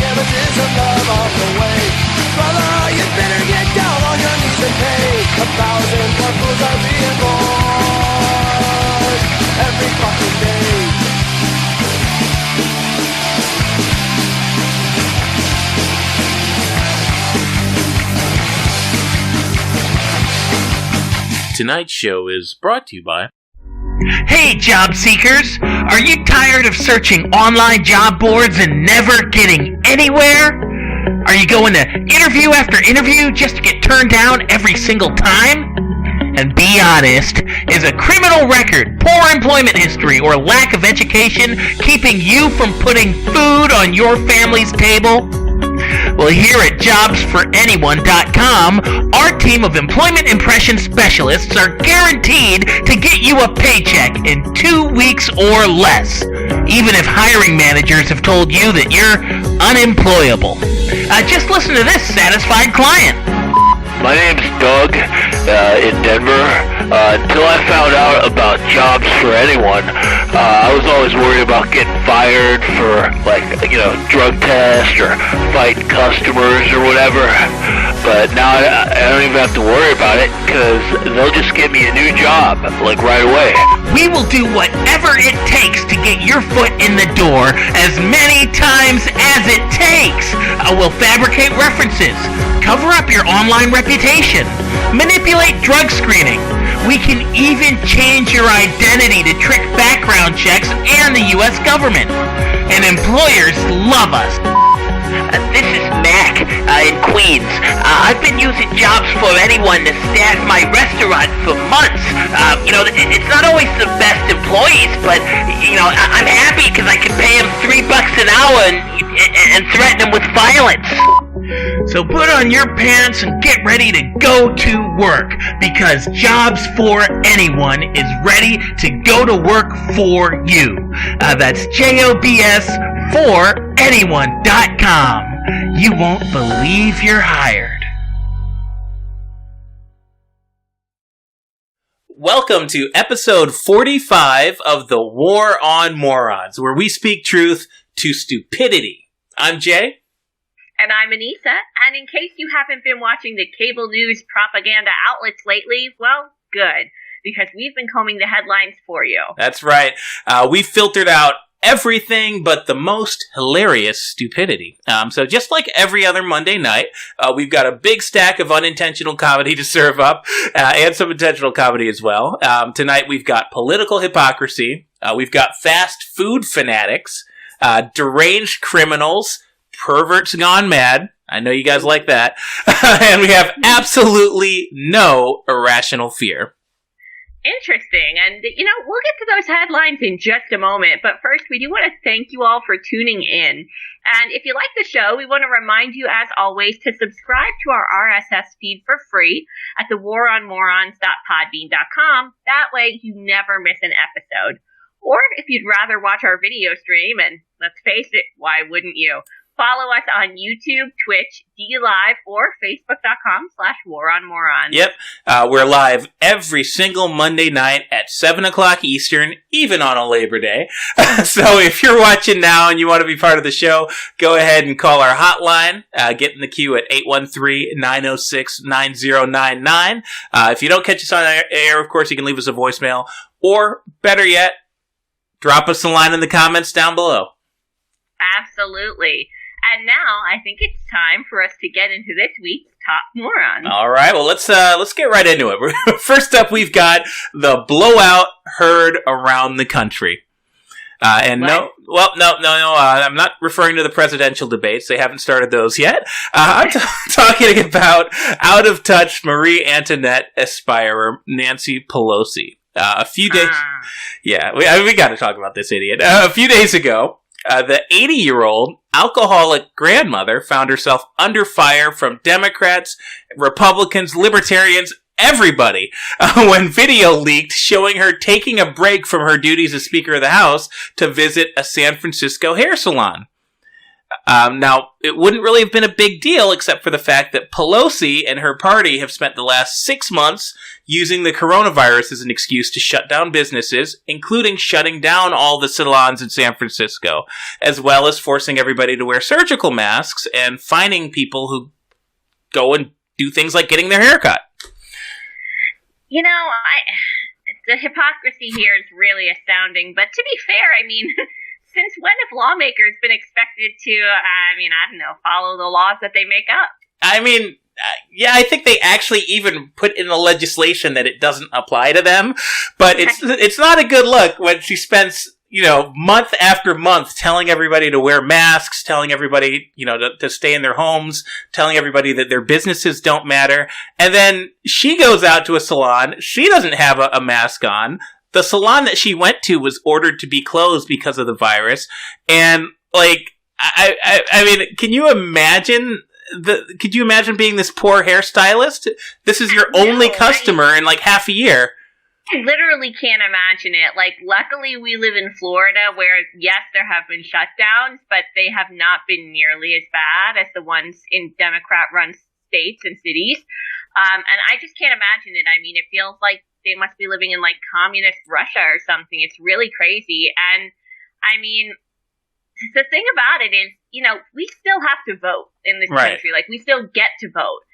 images of love off the way. Brother, you better get down on your knees and pay. 1,000 more fools are being born every fucking day. Tonight's show is brought to you by... Hey, job seekers! Are you tired of searching online job boards and never getting anywhere? Are you going to interview after interview just to get turned down every single time? And be honest, is a criminal record, poor employment history, or lack of education keeping you from putting food on your family's table? Well, here at JobsForAnyone.com, our team of employment impression specialists are guaranteed to get you a paycheck in 2 weeks or less, even if hiring managers have told you that you're unemployable. Just listen to this satisfied client. My name's Doug in Denver. Until I found out about Jobs for Anyone, I was always worried about getting fired for, drug test or fighting customers or whatever. But now I don't even have to worry about it because they'll just give me a new job, right away. We will do whatever it takes to get your foot in the door as many times as it takes. We'll fabricate references, cover up your online reputation, manipulate drug screening. We can even change your identity to trick background checks and the U.S. government. And employers love us. This is Mac in Queens. I've been using Jobs for Anyone to staff my restaurant for months. It's not always the best employees, but, I'm happy because I can pay them $3 an hour and threaten them with violence. So put on your pants and get ready to go to work, because Jobs for Anyone is ready to go to work for you. That's JOBS for anyone.com. You won't believe you're hired. Welcome to episode 45 of the War on Morons, where we speak truth to stupidity. I'm Jay. And I'm Anissa, and in case you haven't been watching the cable news propaganda outlets lately, well, good, because we've been combing the headlines for you. That's right. We filtered out everything but the most hilarious stupidity. So just like every other Monday night, we've got a big stack of unintentional comedy to serve up, and some intentional comedy as well. Tonight we've got political hypocrisy, we've got fast food fanatics, deranged criminals, perverts gone mad. I know you guys like that. And we have absolutely no irrational fear. Interesting. And, we'll get to those headlines in just a moment. But first, we do want to thank you all for tuning in. And if you like the show, we want to remind you, as always, to subscribe to our RSS feed for free at thewaronmorons.podbean.com. That way, you never miss an episode. Or if you'd rather watch our video stream, and let's face it, why wouldn't you? Follow us on YouTube, Twitch, DLive, or Facebook.com/WarOnMorons. Yep. We're live every single Monday night at 7 o'clock Eastern, even on a Labor Day. So if you're watching now and you want to be part of the show, go ahead and call our hotline. Get in the queue at 813-906-9099. If you don't catch us on air, of course, you can leave us a voicemail. Or, better yet, drop us a line in the comments down below. Absolutely. And now, I think it's time for us to get into this week's Top Morons. All right, well, let's get right into it. First up, we've got the blowout heard around the country. I'm not referring to the presidential debates. They haven't started those yet. I'm talking about out-of-touch Marie Antoinette aspirer Nancy Pelosi. A few days... Yeah, we got to talk about this idiot. A few days ago, the 80-year-old alcoholic grandmother found herself under fire from Democrats, Republicans, Libertarians, everybody, when video leaked showing her taking a break from her duties as Speaker of the House to visit a San Francisco hair salon. Now, it wouldn't really have been a big deal except for the fact that Pelosi and her party have spent the last 6 months using the coronavirus as an excuse to shut down businesses, including shutting down all the salons in San Francisco, as well as forcing everybody to wear surgical masks and fining people who go and do things like getting their hair cut. You know, the hypocrisy here is really astounding. But to be fair, I mean, since when have lawmakers been expected to, I don't know, follow the laws that they make up? I mean, yeah, I think they actually even put in the legislation that it doesn't apply to them. But it's not a good look when she spends, month after month telling everybody to wear masks, telling everybody, to stay in their homes, telling everybody that their businesses don't matter. And then she goes out to a salon. She doesn't have a mask on. The salon that she went to was ordered to be closed because of the virus. And, I mean, can you imagine being this poor hairstylist? This is your only customer in half a year. I literally can't imagine it. Luckily we live in Florida where, yes, there have been shutdowns, but they have not been nearly as bad as the ones in Democrat-run states and cities. And I just can't imagine it. I mean, it feels like they must be living in communist Russia or something. It's really crazy. And I mean, the thing about it is, we still have to vote in this country. We still get to vote.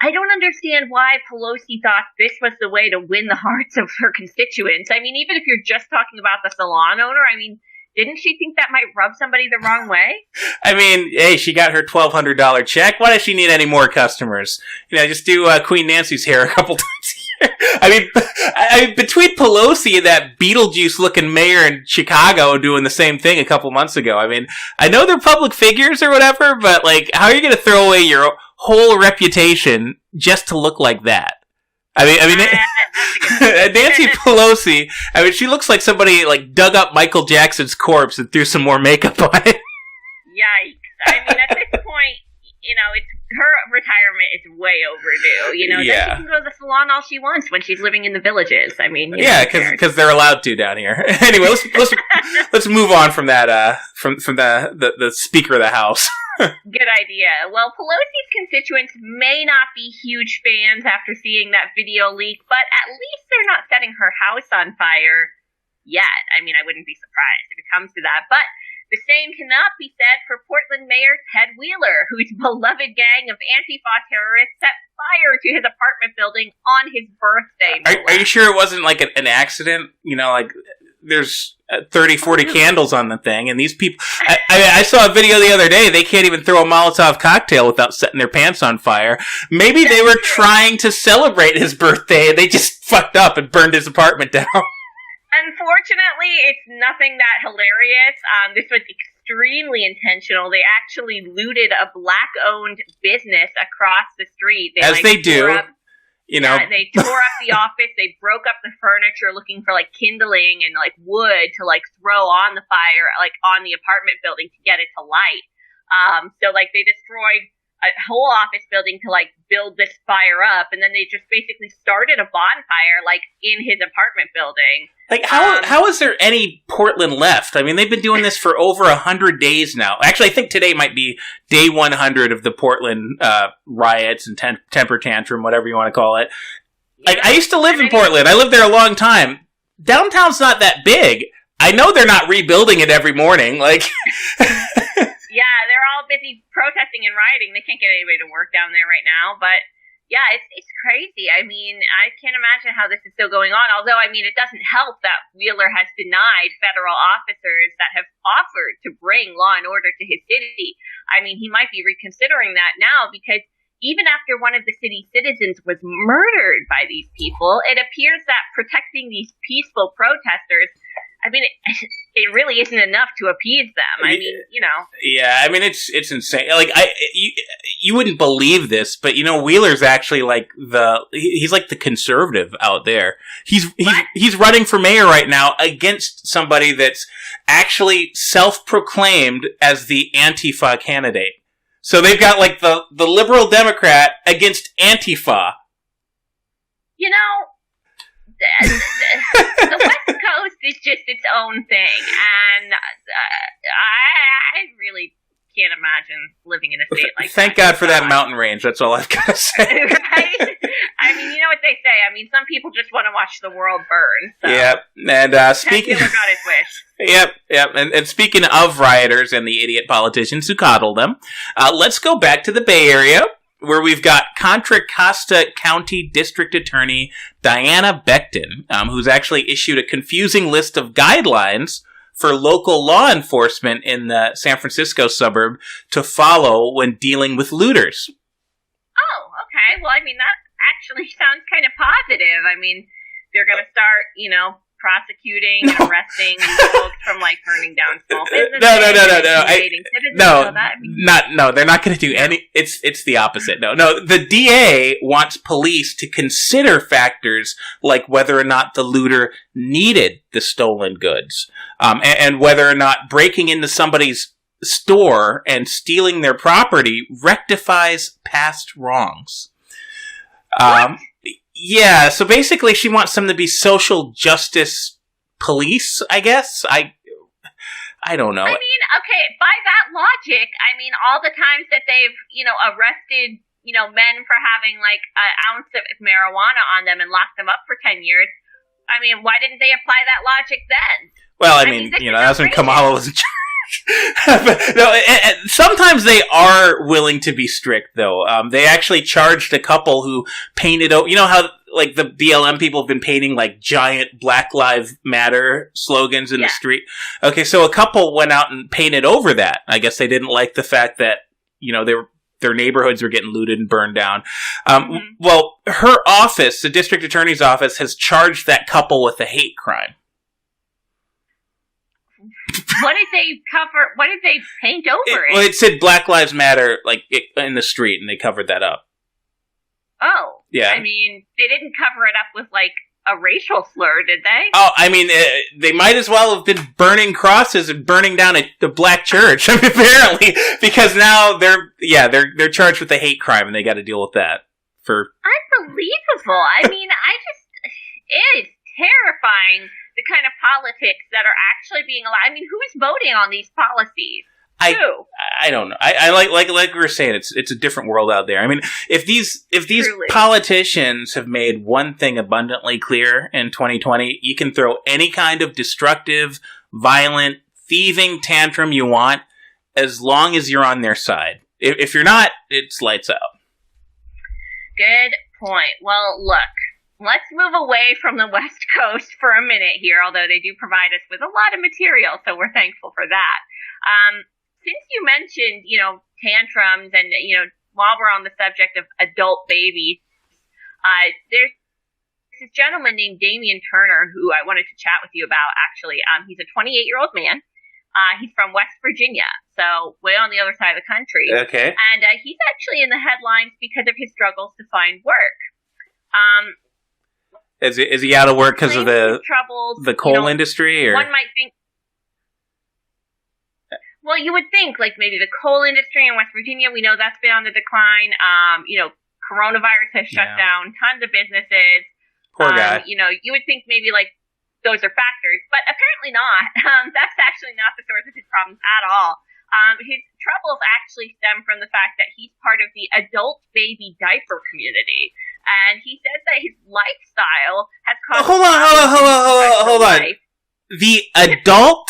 I don't understand why Pelosi thought this was the way to win the hearts of her constituents. I mean, even if you're just talking about the salon owner, I mean, didn't she think that might rub somebody the wrong way? I mean, hey, she got her $1,200 check. Why does she need any more customers? Just do Queen Nancy's hair a couple times a year. I mean, between Pelosi and that Beetlejuice-looking mayor in Chicago doing the same thing a couple months ago, I mean, I know they're public figures or whatever, but, how are you going to throw away your whole reputation just to look like that? I mean, Nancy Pelosi, she looks like somebody, dug up Michael Jackson's corpse and threw some more makeup on it. Yikes. I mean, at this point, it's her retirement is way overdue. Then she can go to the salon all she wants when she's living in the villages. I mean, because they're allowed to down here. Anyway, let's move on from that. From the Speaker of the House. Good idea. Well, Pelosi's constituents may not be huge fans after seeing that video leak, but at least they're not setting her house on fire yet. I mean, I wouldn't be surprised if it comes to that. But the same cannot be said for Portland Mayor Ted Wheeler, whose beloved gang of Antifa terrorists set fire to his apartment building on his birthday. Are you sure it wasn't an accident? There's 30, 40 candles on the thing, and these people... I saw a video the other day, they can't even throw a Molotov cocktail without setting their pants on fire. Maybe they were trying to celebrate his birthday, and they just fucked up and burned his apartment down. Unfortunately, it's nothing that hilarious. This was extremely intentional. They actually looted a black-owned business across the street. They do. Yeah, they tore up the office. They broke up the furniture looking for kindling and wood to throw on the fire, on the apartment building to get it to light. So they destroyed a whole office building to build this fire up, and then they just basically started a bonfire in his apartment building. How is there any Portland left? I mean, they've been doing this for over 100 days now. Actually, I think today might be day 100 of the Portland riots and temper tantrum, whatever you want to call it. I used to live in Portland. I lived there a long time. Downtown's not that big. I know they're not rebuilding it every morning. Yeah, they're all busy protesting and rioting. They can't get anybody to work down there right now, but yeah, it's crazy. I mean, I can't imagine how this is still going on. Although, I mean, it doesn't help that Wheeler has denied federal officers that have offered to bring law and order to his city. I mean, he might be reconsidering that now because even after one of the city citizens was murdered by these people, it appears that protecting these peaceful protesters, I mean, it really isn't enough to appease them. I mean, Yeah, I mean, it's insane. You wouldn't believe this, but Wheeler's actually he's the conservative out there. He's running for mayor right now against somebody that's actually self-proclaimed as the Antifa candidate. So they've got the liberal Democrat against Antifa. The West Coast is just its own thing, and I really can't imagine living in a state like that. Thank God for that mountain range. That's all I've got to say. Right? I mean, you know what they say. I mean, some people just want to watch the world burn. So. Yep. And speaking... Taylor got his wish. Yep. And speaking of rioters and the idiot politicians who coddle them, let's go back to the Bay Area, where we've got Contra Costa County District Attorney Diana Becton, who's actually issued a confusing list of guidelines for local law enforcement in the San Francisco suburb to follow when dealing with looters. Oh, okay. Well, I mean, that actually sounds kind of positive. I mean, they're going to start, prosecuting and arresting these folks from, burning down small businesses. No. They're not going to do any... It's the opposite. No. The DA wants police to consider factors like whether or not the looter needed the stolen goods, and whether or not breaking into somebody's store and stealing their property rectifies past wrongs. Yeah, so basically she wants them to be social justice police, I guess. I don't know. I mean, okay, by that logic, I mean, all the times that they've, arrested, men for having, an ounce of marijuana on them and locked them up for 10 years, I mean, why didn't they apply that logic then? Well, I mean that's when Kamala was in charge. No, sometimes they are willing to be strict, though. They actually charged a couple who painted... You know how, the BLM people have been painting, giant Black Lives Matter slogans in the street? Okay, so a couple went out and painted over that. I guess they didn't like the fact that, their neighborhoods were getting looted and burned down. Well, her office, the district attorney's office, has charged that couple with a hate crime. What did they cover? What did they paint over it? Well, it said Black Lives Matter, in the street, and they covered that up. Oh. Yeah. I mean, they didn't cover it up with, a racial slur, did they? Oh, I mean, they might as well have been burning crosses and burning down the black church, apparently, because now they're charged with a hate crime, and they got to deal with that. Unbelievable. I mean, it is terrifying, the kind of politics that are actually being allowed. I mean, who is voting on these policies? Who? I don't know. I like we were saying, it's a different world out there. I mean, if these Truly. politicians have made one thing abundantly clear in 2020, you can throw any kind of destructive, violent, thieving tantrum you want, as long as you're on their side. If you're not, it's lights out. Good point. Well, look. Let's move away from the West Coast for a minute here, although they do provide us with a lot of material, so we're thankful for that. Since you mentioned, tantrums and, while we're on the subject of adult babies, there's this gentleman named Damian Turner who I wanted to chat with you about, actually. He's a 28-year-old man. He's from West Virginia, so way on the other side of the country. Okay. And he's actually in the headlines because of his struggles to find work. Is he out of work because of the coal industry? Or? One might think. Well, you would think, maybe the coal industry in West Virginia, we know that's been on the decline. Coronavirus has shut down tons of businesses. Poor guy. You would think maybe, those are factors, but apparently not. That's actually not the source of his problems at all. His troubles actually stem from the fact that he's part of the adult baby diaper community. And he says that his lifestyle has caused... Hold on. The adult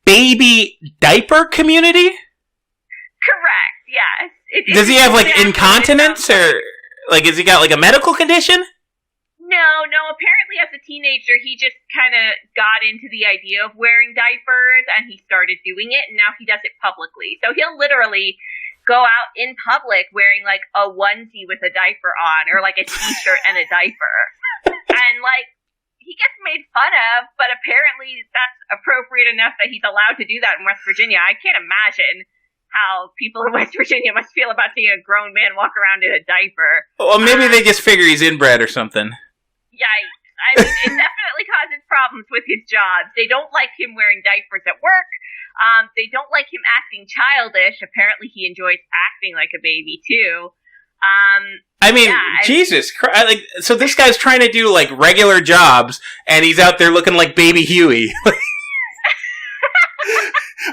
baby diaper community? Correct, yes. Does he have, incontinence? Or, has he got, a medical condition? No. Apparently, as a teenager, he just kind of got into the idea of wearing diapers, and he started doing it, and now he does it publicly. So he'll literally go out in public wearing, a onesie with a diaper on, or, a t-shirt and a diaper. And, he gets made fun of, but apparently that's appropriate enough that he's allowed to do that in West Virginia. I can't imagine how people in West Virginia must feel about seeing a grown man walk around in a diaper. Well, maybe they just figure he's inbred or something. Yikes. I mean, it definitely causes problems with his job. They don't like him wearing diapers at work. They don't like him acting childish. Apparently he enjoys acting like a baby, too. Jesus Christ. So this guy's trying to do, regular jobs, and he's out there looking like Baby Huey.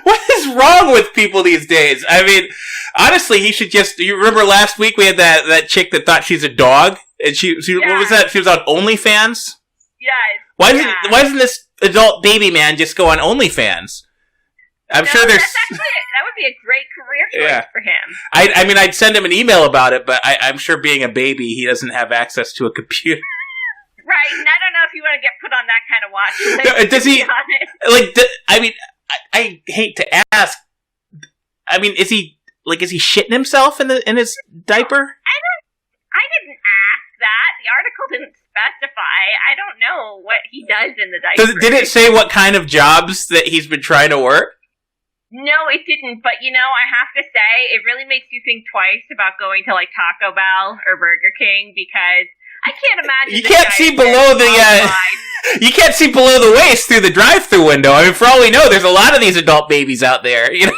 What is wrong with people these days? I mean, honestly, he should just... You remember last week we had that chick that thought she's a dog? And she what was that? She was on OnlyFans? Yes. Why doesn't this adult baby man just go on OnlyFans? I'm sure there's... That would be a great career choice for him. I mean, I'd send him an email about it, but I'm sure being a baby, he doesn't have access to a computer. Right, and I don't know if you want to get put on that kind of watch list. Does he... I mean, I hate to ask. I mean, is he shitting himself in his diaper? I didn't ask that. The article didn't specify. I don't know what he does in the diaper. Did it say what kind of jobs that he's been trying to work? No, it didn't. But, I have to say, it really makes you think twice about going to, like, Taco Bell or Burger King, because I can't imagine... You can't see below the... you can't see below the waist through the drive-thru window. I mean, for all we know, there's a lot of these adult babies out there, you know?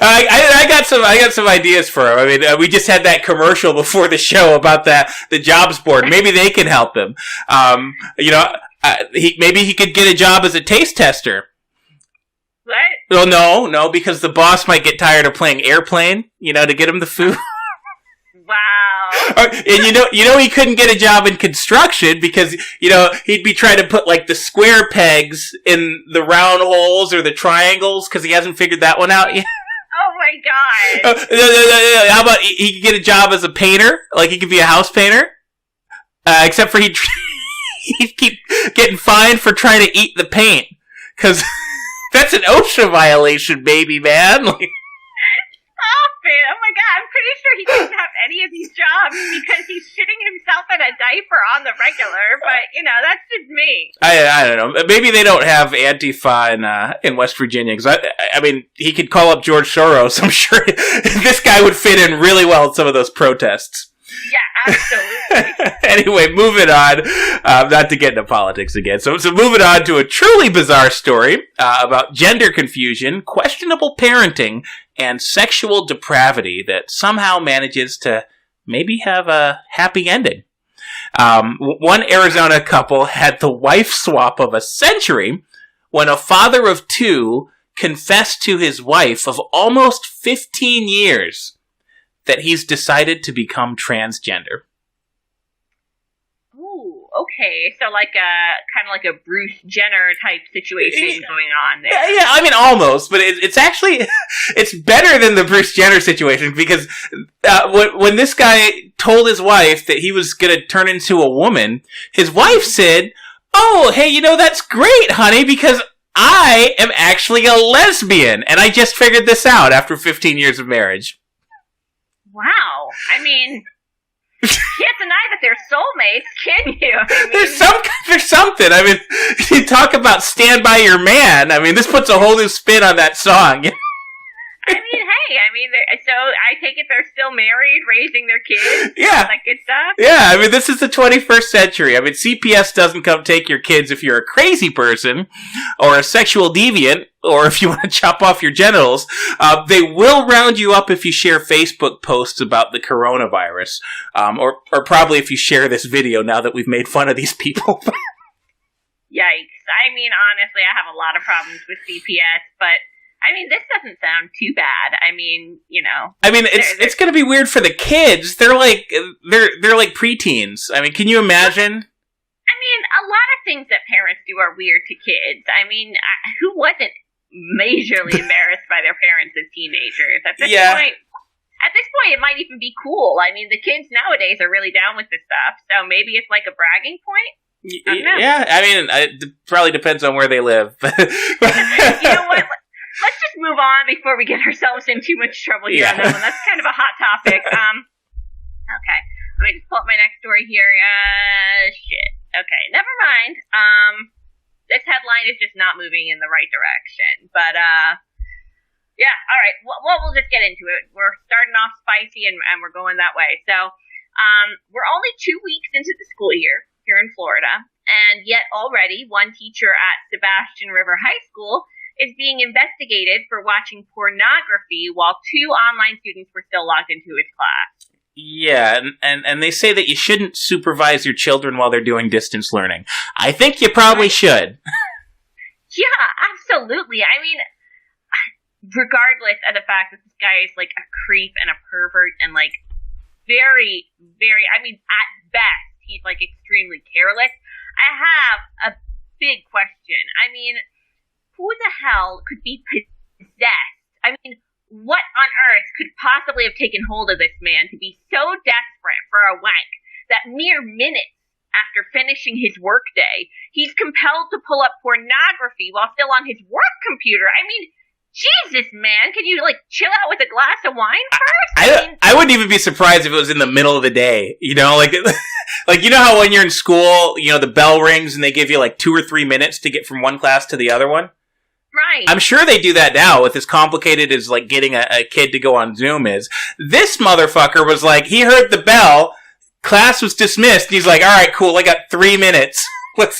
I got some ideas for him. I mean, we just had that commercial before the show about the jobs board. Maybe they can help him. Maybe he could get a job as a taste tester. What? Well, no, because the boss might get tired of playing airplane. To get him the food. Wow. And he couldn't get a job in construction because, he'd be trying to put like the square pegs in the round holes or the triangles because he hasn't figured that one out yet. Oh my god. How about he could get a job as a painter? Like he could be a house painter? Except for he'd keep getting fined for trying to eat the paint. Because that's an OSHA violation, baby man. Stop it. Oh my god, I'm pretty sure he doesn't have any of these jobs because he's shitting himself in a diaper on the regular, but, that's just me. I don't know. Maybe they don't have Antifa in West Virginia, because, I mean, he could call up George Soros. I'm sure this guy would fit in really well in some of those protests. Yeah, absolutely. Anyway, moving on, not to get into politics again. So moving on to a truly bizarre story about gender confusion, questionable parenting, and sexual depravity that somehow manages to maybe have a happy ending. One Arizona couple had the wife swap of a century when a father of two confessed to his wife of almost 15 years that he's decided to become transgender. Ooh, okay. So kind of like a Bruce Jenner type situation going on there. Yeah, I mean, almost, but it's actually, it's better than the Bruce Jenner situation because when this guy told his wife that he was going to turn into a woman, his wife said, "Oh, hey, that's great, honey, because I am actually a lesbian, and I just figured this out after 15 years of marriage." Wow. I mean, you can't deny that they're soulmates, can you? I mean, there's something. I mean, you talk about Stand By Your Man. I mean, this puts a whole new spin on that song. I mean, hey, so I take it they're still married, raising their kids, yeah, all that good stuff? Yeah, I mean, this is the 21st century. I mean, CPS doesn't come take your kids if you're a crazy person, or a sexual deviant, or if you want to chop off your genitals. They will round you up if you share Facebook posts about the coronavirus, or probably if you share this video now that we've made fun of these people. Yikes. I mean, honestly, I have a lot of problems with CPS, but I mean, this doesn't sound too bad. I mean, I mean, it's going to be weird for the kids. They're like preteens. I mean, can you imagine? I mean, a lot of things that parents do are weird to kids. I mean, who wasn't majorly embarrassed by their parents as teenagers? At this point, it might even be cool. I mean, the kids nowadays are really down with this stuff, so maybe it's like a bragging point. I don't know. Yeah, I mean, it probably depends on where they live. You know what? Let's just move on before we get ourselves in too much trouble here on that one. That's kind of a hot topic. Okay. Let me just pull up my next story here. Shit. Okay, never mind. This headline is just not moving in the right direction. But, yeah, all right. Well, we'll just get into it. We're starting off spicy, and we're going that way. So, we're only 2 weeks into the school year here in Florida, and yet already one teacher at Sebastian River High School is being investigated for watching pornography while 2 online students were still logged into his class. Yeah, and they say that you shouldn't supervise your children while they're doing distance learning. I think you probably should. Yeah, absolutely. I mean, regardless of the fact that this guy is like a creep and a pervert and like very, very, I mean, at best, he's like extremely careless. I have a big question. I mean, who the hell could be possessed? I mean, what on earth could possibly have taken hold of this man to be so desperate for a wank that mere minutes after finishing his workday, he's compelled to pull up pornography while still on his work computer? I mean, Jesus, man, can you, like, chill out with a glass of wine first? I wouldn't even be surprised if it was in the middle of the day, you know, like, like, you know how when you're in school, you know, the bell rings and they give you, like, 2 or 3 minutes to get from one class to the other one? Right. I'm sure they do that now with as complicated as, like, getting a kid to go on Zoom is. This motherfucker was like, he heard the bell, class was dismissed, and he's like, all right, cool, I got 3 minutes. I mean,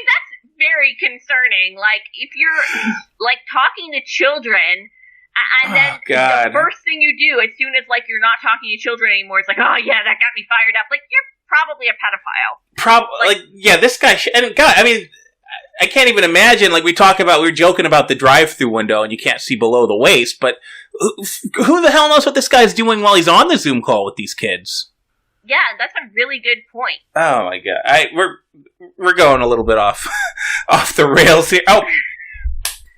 that's very concerning. Like, if you're, like, talking to children, and then the first thing you do, as soon as, like, you're not talking to children anymore, it's like, oh, yeah, that got me fired up. Like, you're probably a pedophile. Yeah, this guy, and God, I mean, I can't even imagine, like, we were joking about the drive-through window, and you can't see below the waist, but who the hell knows what this guy's doing while he's on the Zoom call with these kids? Yeah, that's a really good point. Oh my God, we're going a little bit off the rails here. Oh,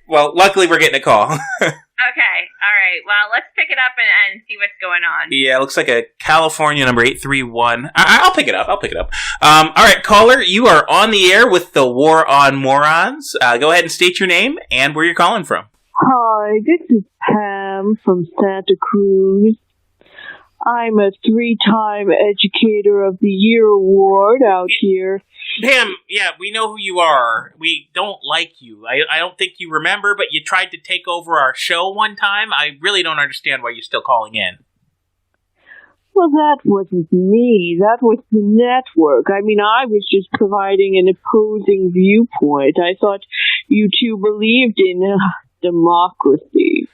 well, luckily we're getting a call. Okay, all right. Well, let's pick it up and see what's going on. Yeah, it looks like a California number 831. I'll pick it up. All right, caller, you are on the air with the War on Morons. Go ahead and state your name and where you're calling from. Hi, this is Pam from Santa Cruz. I'm a 3-time Educator of the Year award out here. Pam, yeah, we know who you are. We don't like you. I don't think you remember, but you tried to take over our show one time. I really don't understand why you're still calling in. Well, that wasn't me. That was the network. I mean, I was just providing an opposing viewpoint. I thought you two believed in democracy.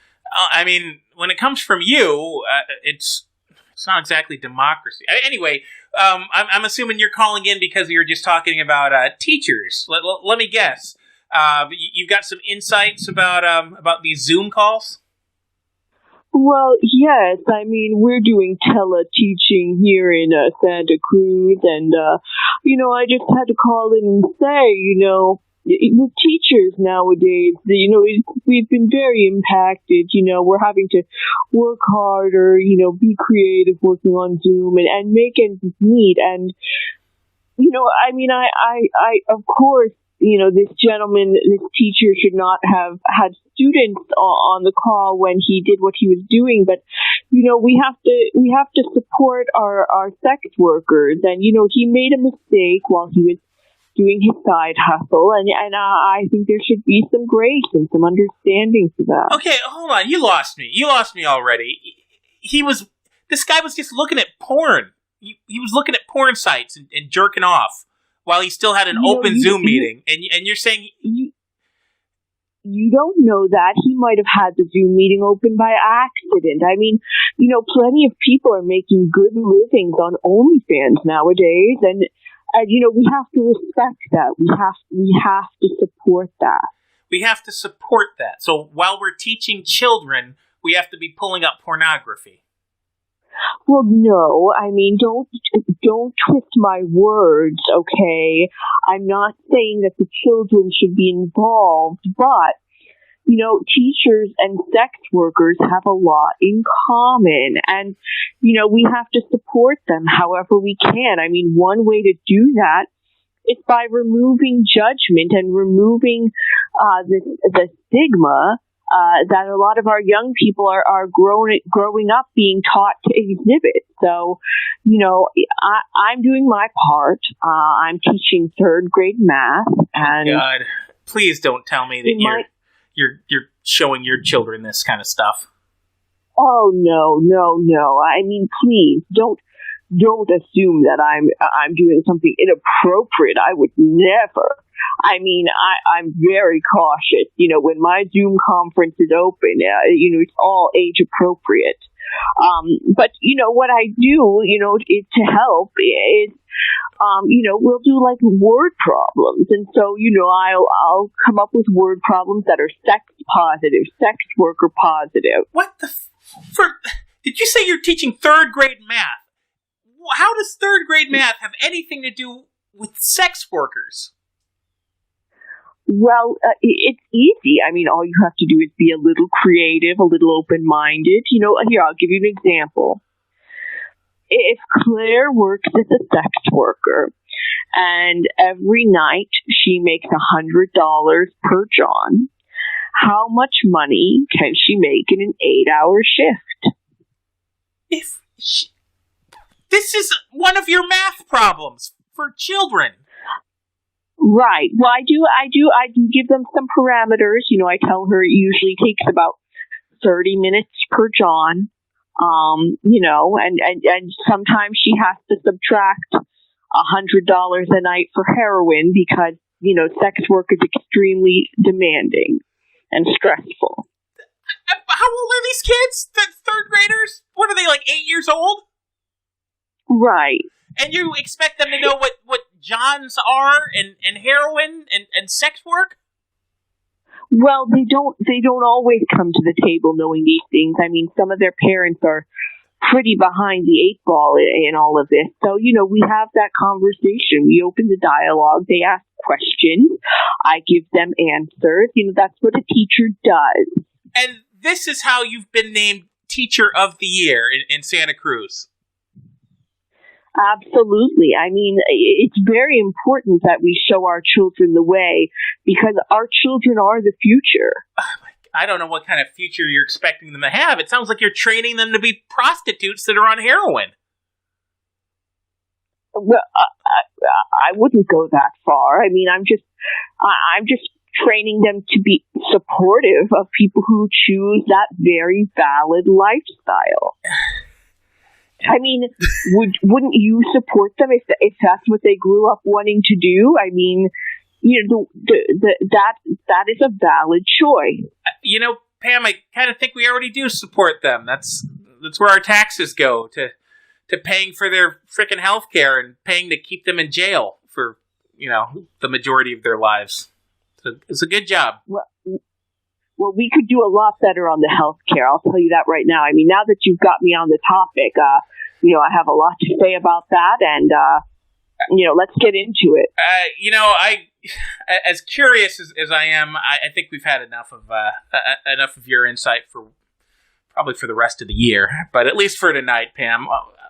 I mean, when it comes from you, it's not exactly democracy. Anyway, I'm assuming you're calling in because you're just talking about teachers. Let me guess. You've got some insights about these Zoom calls? Well, yes. I mean, we're doing tele-teaching here in Santa Cruz, and, I just had to call in and say, the teachers nowadays, we've been very impacted. We're having to work harder, be creative working on Zoom and make ends meet. And, I of course, this gentleman, this teacher should not have had students on the call when he did what he was doing. But, we have to support our sex workers. And, he made a mistake while he was doing his side hustle, and I think there should be some grace and some understanding for that. Okay, hold on. You lost me already. This guy was just looking at porn. He was looking at porn sites and jerking off while he still had an open Zoom meeting. And you're saying... You don't know that. He might have had the Zoom meeting open by accident. I mean, plenty of people are making good livings on OnlyFans nowadays, and we have to respect that. We have to support that. We have to support that. So while we're teaching children, we have to be pulling up pornography. Well, no. I mean, don't twist my words, okay? I'm not saying that the children should be involved, but teachers and sex workers have a lot in common, and, we have to support them however we can. I mean, one way to do that is by removing judgment and removing the stigma that a lot of our young people are growing up being taught to exhibit. So, I'm doing my part. I'm teaching 3rd grade math, and God, please don't tell me that you're showing your children this kind of stuff. Oh, no. I mean, please don't assume that I'm doing something inappropriate. I would never. I mean, I'm very cautious. When my Zoom conference is open, it's all age appropriate. But, what I do, is to help is, we'll do like word problems. And so, I'll come up with word problems that are sex positive, sex worker positive. What the did you say you're teaching third grade math? How does third grade math have anything to do with sex workers? Well, it's easy. I mean, all you have to do is be a little creative, a little open-minded. Here, I'll give you an example. If Claire works as a sex worker, and every night she makes $100 per John, how much money can she make in an 8-hour shift? This is one of your math problems for children. Right. Well, I do give them some parameters. I tell her it usually takes about 30 minutes per John. And sometimes she has to subtract $100 a night for heroin because, sex work is extremely demanding and stressful. How old are these kids? The third graders? What are they, like 8 years old? Right. And you expect them to know what Johns are and heroin and sex work? Well, they don't always come to the table knowing these things. I mean, some of their parents are pretty behind the 8 ball in all of this. So, we have that conversation. We open the dialogue. They ask questions. I give them answers. That's what a teacher does. And this is how you've been named Teacher of the Year in Santa Cruz. Absolutely. I mean, it's very important that we show our children the way because our children are the future. I don't know what kind of future you're expecting them to have. It sounds like you're training them to be prostitutes that are on heroin. Well, I wouldn't go that far. I mean, I'm just training them to be supportive of people who choose that very valid lifestyle. I mean, wouldn't you support them if that's what they grew up wanting to do? I mean, that is a valid choice. Pam, I kind of think we already do support them. That's where our taxes go to paying for their frickin' health care and paying to keep them in jail for the majority of their lives. So it's a good job. Well, we could do a lot better on the health care. I'll tell you that right now. I mean, now that you've got me on the topic, I have a lot to say about that, and, let's get into it. I, as curious as I am, I think we've had enough of your insight for the rest of the year. But at least for tonight, Pam,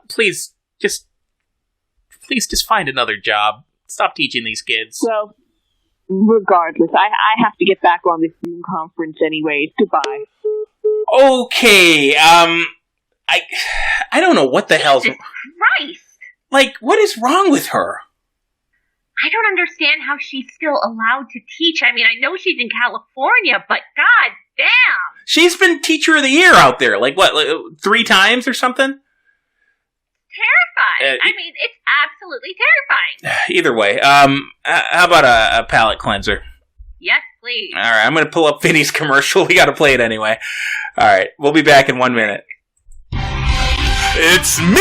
please just find another job. Stop teaching these kids. Well, regardless, I have to get back on this Zoom conference anyways. Goodbye. Okay, I don't know what the hell's... Christ! Like, what is wrong with her? I don't understand how she's still allowed to teach. I mean, I know she's in California, but god damn! She's been Teacher of the Year out there, like 3 times or something? Terrifying. I mean, it's absolutely terrifying. Either way, how about a palate cleanser? Yes, please. All right, I'm going to pull up Vinny's commercial. We got to play it anyway. All right, we'll be back in 1 minute. It's me!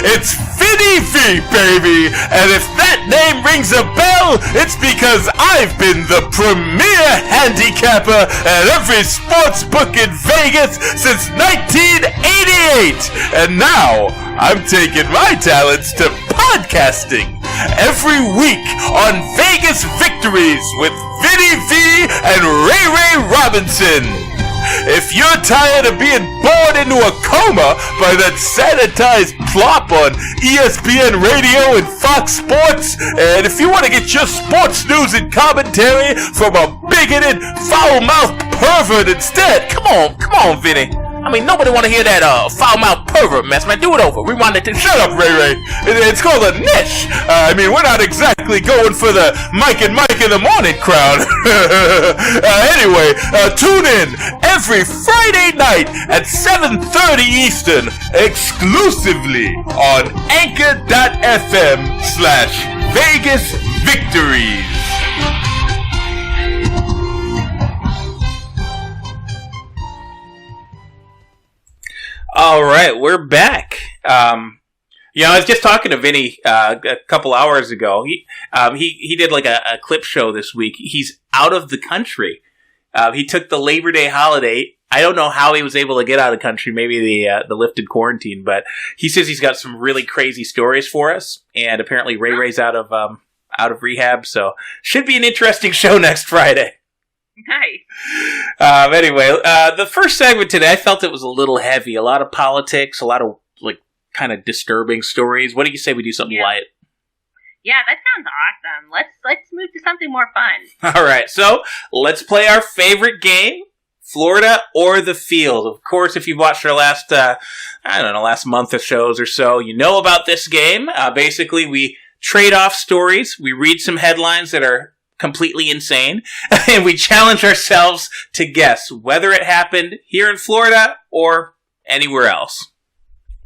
It's Vinny V, baby! And if that name rings a bell, it's because I've been the premier handicapper at every sports book in Vegas since 1988! And now, I'm taking my talents to podcasting every week on Vegas Victories with Vinny V and Ray Ray Robinson. If you're tired of being bored into a coma by that sanitized plop on ESPN Radio and Fox Sports, and if you want to get your sports news and commentary from a bigoted, foul-mouthed pervert instead, come on, Vinny. I mean, nobody want to hear that foul-mouthed pervert mess, man. Do it over. Rewind it. Shut up, Ray Ray. It's called a niche. I mean, we're not exactly going for the Mike and Mike in the morning crowd. Anyway, tune in every Friday night at 7:30 Eastern, exclusively on Anchor.fm/Vegas Victories. All right, we're back. I was just talking to Vinny a couple hours ago. He did like a clip show this week. He's out of the country. He took the Labor Day holiday. I don't know how he was able to get out of the country. Maybe the lifted quarantine, but he says he's got some really crazy stories for us. And apparently Ray's out of rehab, so should be an interesting show next Friday. Nice. Anyway, the first segment today, I felt it was a little heavy. A lot of politics, a lot of like kind of disturbing stories. What do you say we do something light? Yeah, that sounds awesome. Let's move to something more fun. All right, so let's play our favorite game, Florida or the Field. Of course, if you've watched our last month of shows or so, you know about this game. Basically, we trade off stories. We read some headlines that are completely insane, and we challenge ourselves to guess whether it happened here in Florida or anywhere else.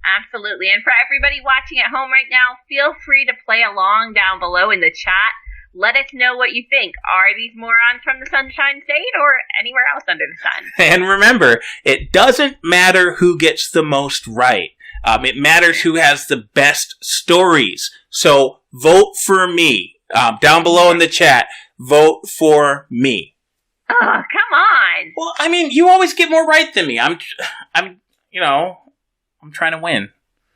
Absolutely. And for everybody watching at home right now, feel free to play along down below in the chat. Let us know what you think. Are these morons from the Sunshine State or anywhere else under the sun? And remember, it doesn't matter who gets the most right. It matters who has the best stories. So vote for me. Down below in the chat, vote for me. Oh, come on. Well, I mean, you always get more right than me. I'm trying to win.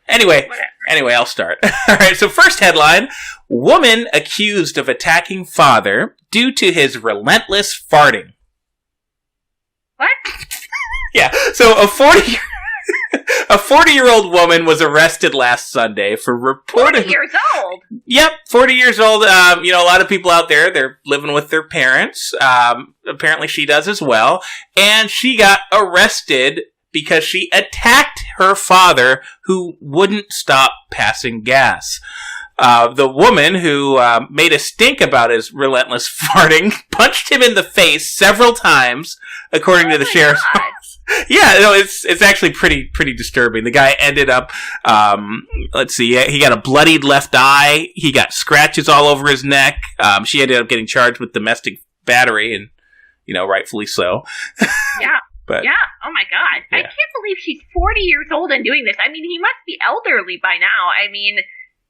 Anyway, I'll start. All right, so first headline, woman accused of attacking father due to his relentless farting. What? Yeah, so a 40-year-old woman was arrested last Sunday for reporting... 40 years old? Yep, 40 years old. A lot of people out there, they're living with their parents. Apparently she does as well. And she got arrested because she attacked her father, who wouldn't stop passing gas. The woman who made a stink about his relentless farting punched him in the face several times, according to the sheriff's office. Yeah, no, it's actually pretty disturbing. The guy ended up, he got a bloodied left eye. He got scratches all over his neck. She ended up getting charged with domestic battery, and rightfully so. Yeah. But, yeah. Oh my God. Yeah. I can't believe she's 40 years old and doing this. I mean, he must be elderly by now. I mean,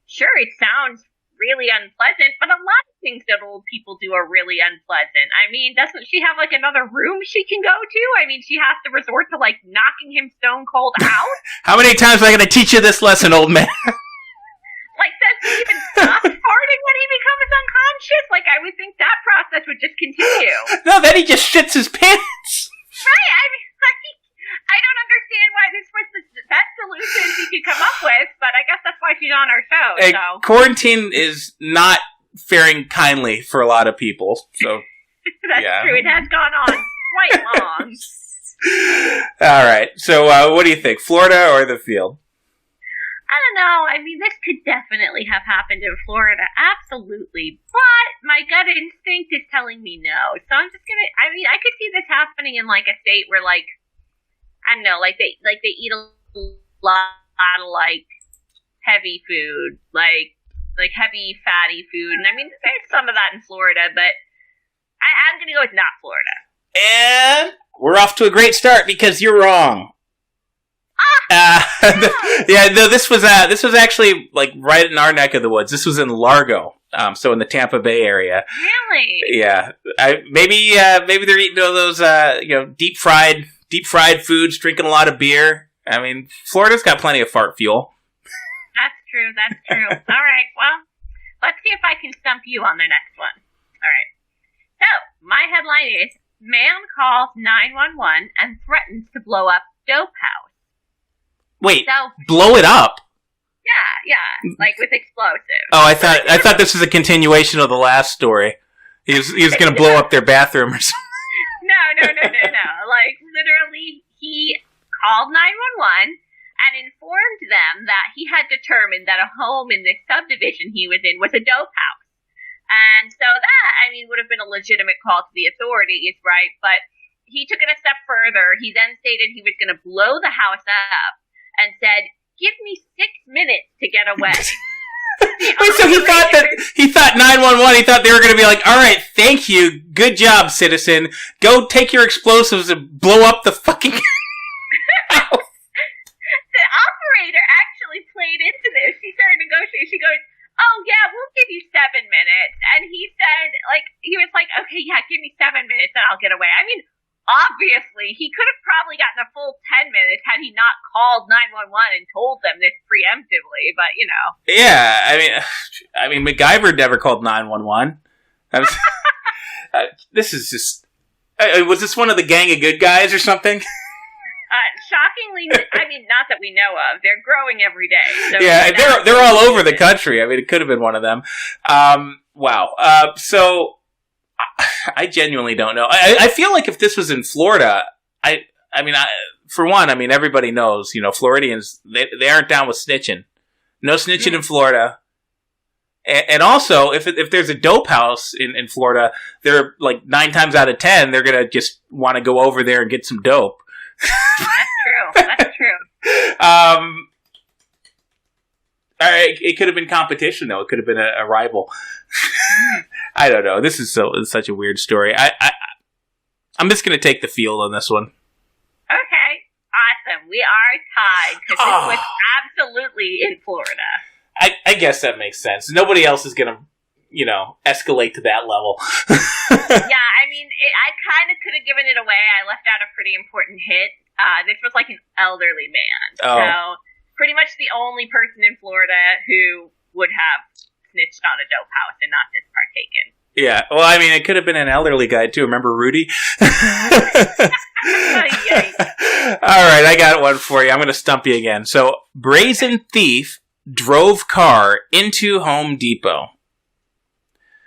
sure, it sounds really unpleasant, but a lot of things that old people do are really unpleasant. I mean, doesn't she have like another room she can go to? I mean, she has to resort to like knocking him stone cold out. How many times am I going to teach you this lesson, old man? Like, does he even stop farting when he becomes unconscious? Like, I would think that process would just continue. No, then he just shits his pants. Right, I mean, I don't understand why this was the best solution she could come up with, but I guess that's why she's on our show, so. Quarantine is not faring kindly for a lot of people, so. That's true, it has gone on quite long. All right, so what do you think, Florida or the Field? I don't know. I mean, this could definitely have happened in Florida. Absolutely. But my gut instinct is telling me no. So I'm just gonna, I mean, I could see this happening in like a state where like, I don't know, like they eat a lot of like heavy food, like heavy fatty food. And I mean, there's some of that in Florida, but I'm gonna go with not Florida. And we're off to a great start because you're wrong. This was actually like right in our neck of the woods. This was in Largo, so in the Tampa Bay area. Really? Yeah. Maybe they're eating all those deep fried foods, drinking a lot of beer. I mean, Florida's got plenty of fart fuel. That's true. All right. Well, let's see if I can stump you on the next one. All right. So my headline is: man calls 911 and threatens to blow up dope house. Wait, blow it up? Yeah, like with explosives. Oh, I thought this was a continuation of the last story. He was going to blow up their bathroom or something. No. Like, literally, he called 911 and informed them that he had determined that a home in this subdivision he was in was a dope house. And so that, I mean, would have been a legitimate call to the authorities, right? But he took it a step further. He then stated he was going to blow the house up and said, "Give me 6 minutes to get away." Wait, so he thought 911. He thought they were going to be like, "All right, thank you, good job, citizen. Go take your explosives and blow up the fucking house." narrator actually played into this. She started negotiating. She goes, "Oh yeah, we'll give you 7 minutes," and he said, he was like, "Okay, yeah, give me 7 minutes and I'll get away." I mean, obviously, he could have probably gotten a full 10 minutes had he not called 911 and told them this preemptively, but, you know. Yeah, I mean, MacGyver never called 911. This is just... was this one of the gang of good guys or something? Shockingly, I mean, not that we know of. They're growing every day. So yeah, they're all over the country. I mean, it could have been one of them. Wow. So... I genuinely don't know. I feel like if this was in Florida, for one, everybody knows, Floridians, they aren't down with snitching. No snitching in Florida. And also, if there's a dope house in Florida, they're like 9 times out of 10, they're going to just want to go over there and get some dope. That's true. It could have been competition, though. It could have been a rival. I don't know. This is such a weird story. I'm just going to take the field on this one. Okay. Awesome. We are tied because this was absolutely in Florida. I guess that makes sense. Nobody else is going to, escalate to that level. Yeah, I kind of could have given it away. I left out a pretty important hit. This was like an elderly man. Oh. So pretty much the only person in Florida who would have snitched on a dope house and not just partaken. Yeah, well, it could have been an elderly guy, too. Remember Rudy? All right, I got one for you. I'm going to stump you again. So, brazen thief drove car into Home Depot.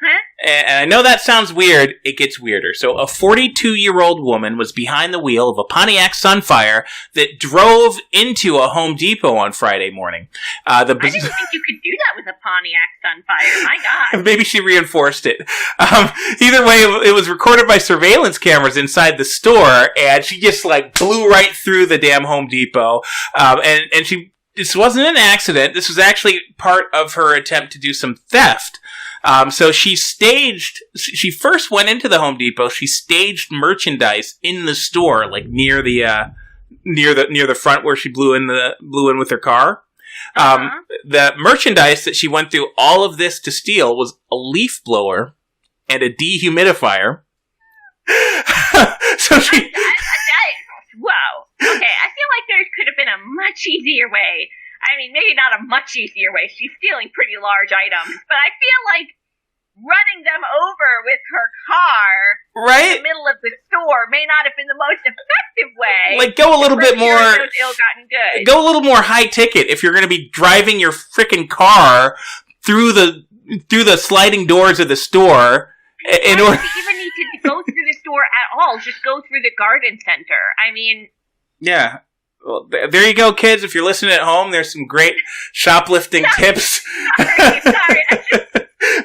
Huh? And I know that sounds weird. It gets weirder. So, a 42-year-old woman was behind the wheel of a Pontiac Sunfire that drove into a Home Depot on Friday morning. I didn't think you could do that with a Pontiac Sunfire. My God. Maybe she reinforced it. Either way, it was recorded by surveillance cameras inside the store, and she just blew right through the damn Home Depot. And this wasn't an accident. This was actually part of her attempt to do some theft. So she first went into the Home Depot. She staged merchandise in the store, near the front where she blew in with her car. The merchandise that she went through all of this to steal was a leaf blower and a dehumidifier. So she... Whoa. Okay, I feel like there could have been a much easier way. Maybe not a much easier way. She's stealing pretty large items, but I feel like running them over with her car in the middle of the store may not have been the most effective way. Go a little bit more. Ill-gotten goods. Go a little more high ticket if you're going to be driving your frickin' car through the sliding doors of the store. You don't even need to go through the store at all. Just go through the garden center. Yeah. Well, there you go, kids. If you're listening at home, there's some great shoplifting tips. Sorry.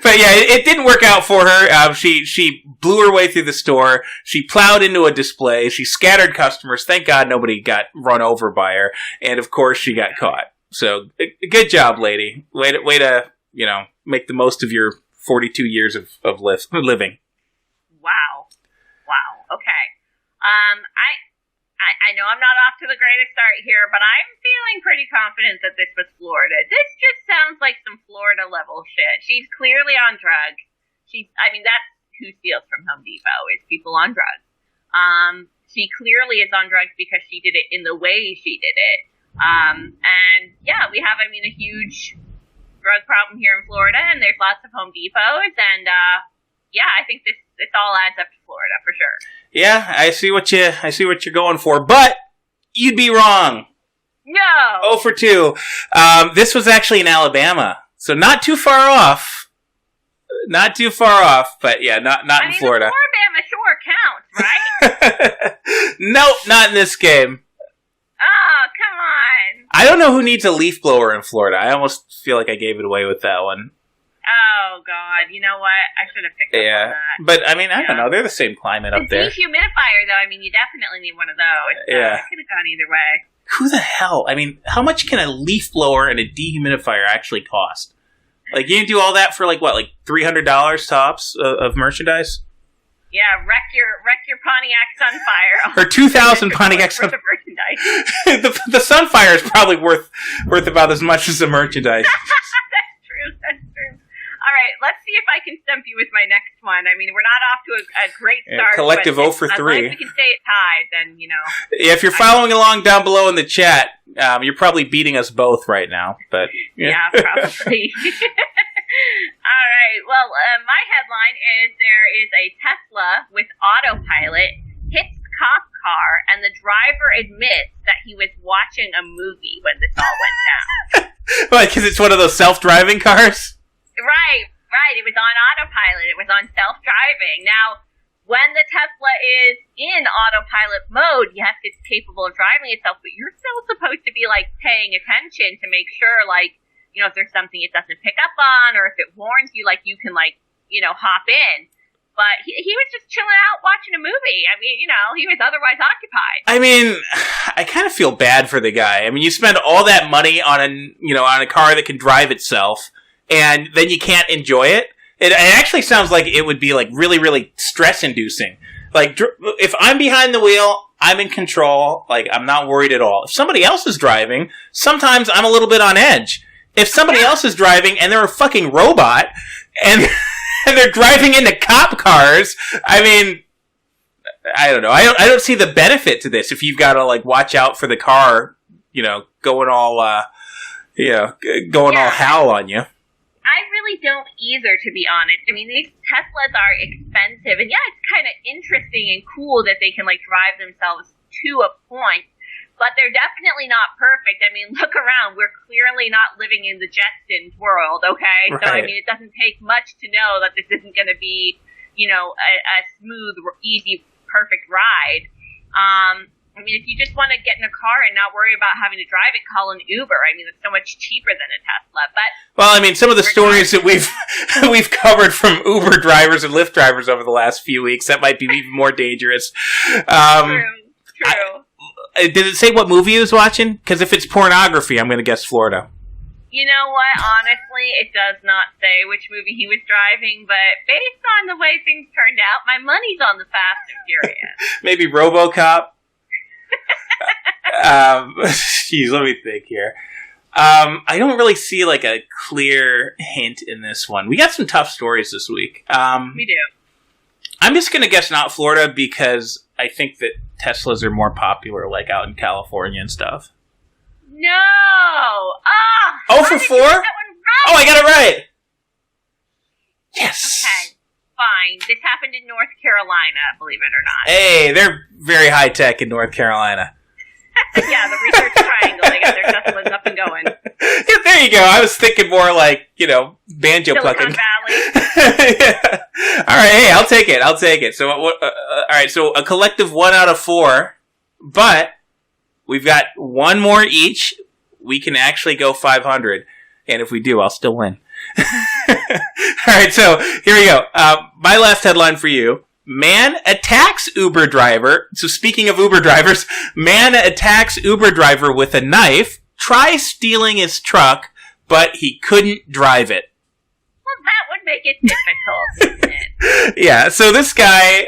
But yeah, it didn't work out for her. She blew her way through the store. She plowed into a display. She scattered customers. Thank God nobody got run over by her. And of course, she got caught. So good job, lady. Way to make the most of your 42 years of living. Wow. Okay. I know I'm not off to the greatest start here, but I'm feeling pretty confident that this was Florida. This just sounds like some Florida level shit. She's clearly on drugs. That's who steals from Home Depot, is people on drugs. She clearly is on drugs because she did it in the way she did it. And yeah, we have, a huge drug problem here in Florida, and there's lots of Home Depots, and yeah, I think this all adds up to Florida for sure. Yeah, I see what you're going for, but you'd be wrong. No. 0 for 2. This was actually in Alabama, so not too far off. Not too far off, but yeah, not in Florida. Alabama sure counts, right? Nope, not in this game. Oh, come on. I don't know who needs a leaf blower in Florida. I almost feel like I gave it away with that one. Oh, God. You know what? I should have picked up on that. But, I don't know. They're the same climate up there. The dehumidifier, though, you definitely need one of those. Yeah. It could have gone either way. Who the hell? How much can a leaf blower and a dehumidifier actually cost? You can do all that for, $300 tops of merchandise? Yeah, wreck your Pontiac Sunfire. Her 2000 Pontiac Sunfire. merchandise. the Sunfire is probably worth about as much as the merchandise. That's true. All right, let's see if I can stump you with my next one. I mean, we're not off to a great start. Collective 0 for 3. As long as we can stay it tied, then, If you're following along down below in the chat, you're probably beating us both right now. But yeah probably. All right. Well, my headline is there is a Tesla with autopilot hits cop car, and the driver admits that he was watching a movie when this all went down. Like, because it's one of those self-driving cars? Right. It was on autopilot. It was on self-driving. Now, when the Tesla is in autopilot mode, yes, it's capable of driving itself, but you're still supposed to be, paying attention to make sure, if there's something it doesn't pick up on, or if it warns you, you can, hop in. But he was just chilling out watching a movie. I mean, he was otherwise occupied. I mean, I kind of feel bad for the guy. I mean, you spend all that money on a car that can drive itself, and then you can't enjoy it. It actually sounds like it would be, really, really stress-inducing. If I'm behind the wheel, I'm in control. I'm not worried at all. If somebody else is driving, sometimes I'm a little bit on edge. If somebody else is driving and they're a fucking robot and they're driving into cop cars, I mean, I don't know. I don't see the benefit to this if you've got to watch out for the car, going all all hell on you. I really don't either, to be honest. I mean, these Teslas are expensive, and yeah, it's kind of interesting and cool that they can drive themselves to a point. But they're definitely not perfect. I mean, look around. We're clearly not living in the Jetsons world, okay? Right. So, I mean, it doesn't take much to know that this isn't going to be, a smooth, easy, perfect ride. I mean, if you just want to get in a car and not worry about having to drive it, call an Uber. I mean, it's so much cheaper than a Tesla. But well, I mean, some of the stories that we've covered from Uber drivers and Lyft drivers over the last few weeks, that might be even more dangerous. True. Did it say what movie he was watching? Because if it's pornography, I'm going to guess Florida. You know what? Honestly, it does not say which movie he was driving, but based on the way things turned out, my money's on the Fast and Furious. Maybe RoboCop? Jeez, let me think here. I don't really see a clear hint in this one. We got some tough stories this week. We do. I'm just going to guess not Florida because I think that Teslas are more popular, out in California and stuff. No! Ah! 0 for 4? Oh, I got it right! Yes! Okay, fine. This happened in North Carolina, believe it or not. Hey, they're very high-tech in North Carolina. Yeah, the Research Triangle. They got their Teslas up and going. Yeah, there you go. I was thinking more banjo plucking. Silicon Valley. Yeah. All right, hey, I'll take it. So, all right, so a collective 1 out of 4, but we've got one more each. We can actually go 500, and if we do, I'll still win. All right, so here we go. My last headline for you. Man attacks Uber driver. So speaking of Uber drivers, man attacks Uber driver with a knife, tries stealing his truck, but he couldn't drive it. Well, that would make it difficult, wouldn't it? Yeah, so this guy,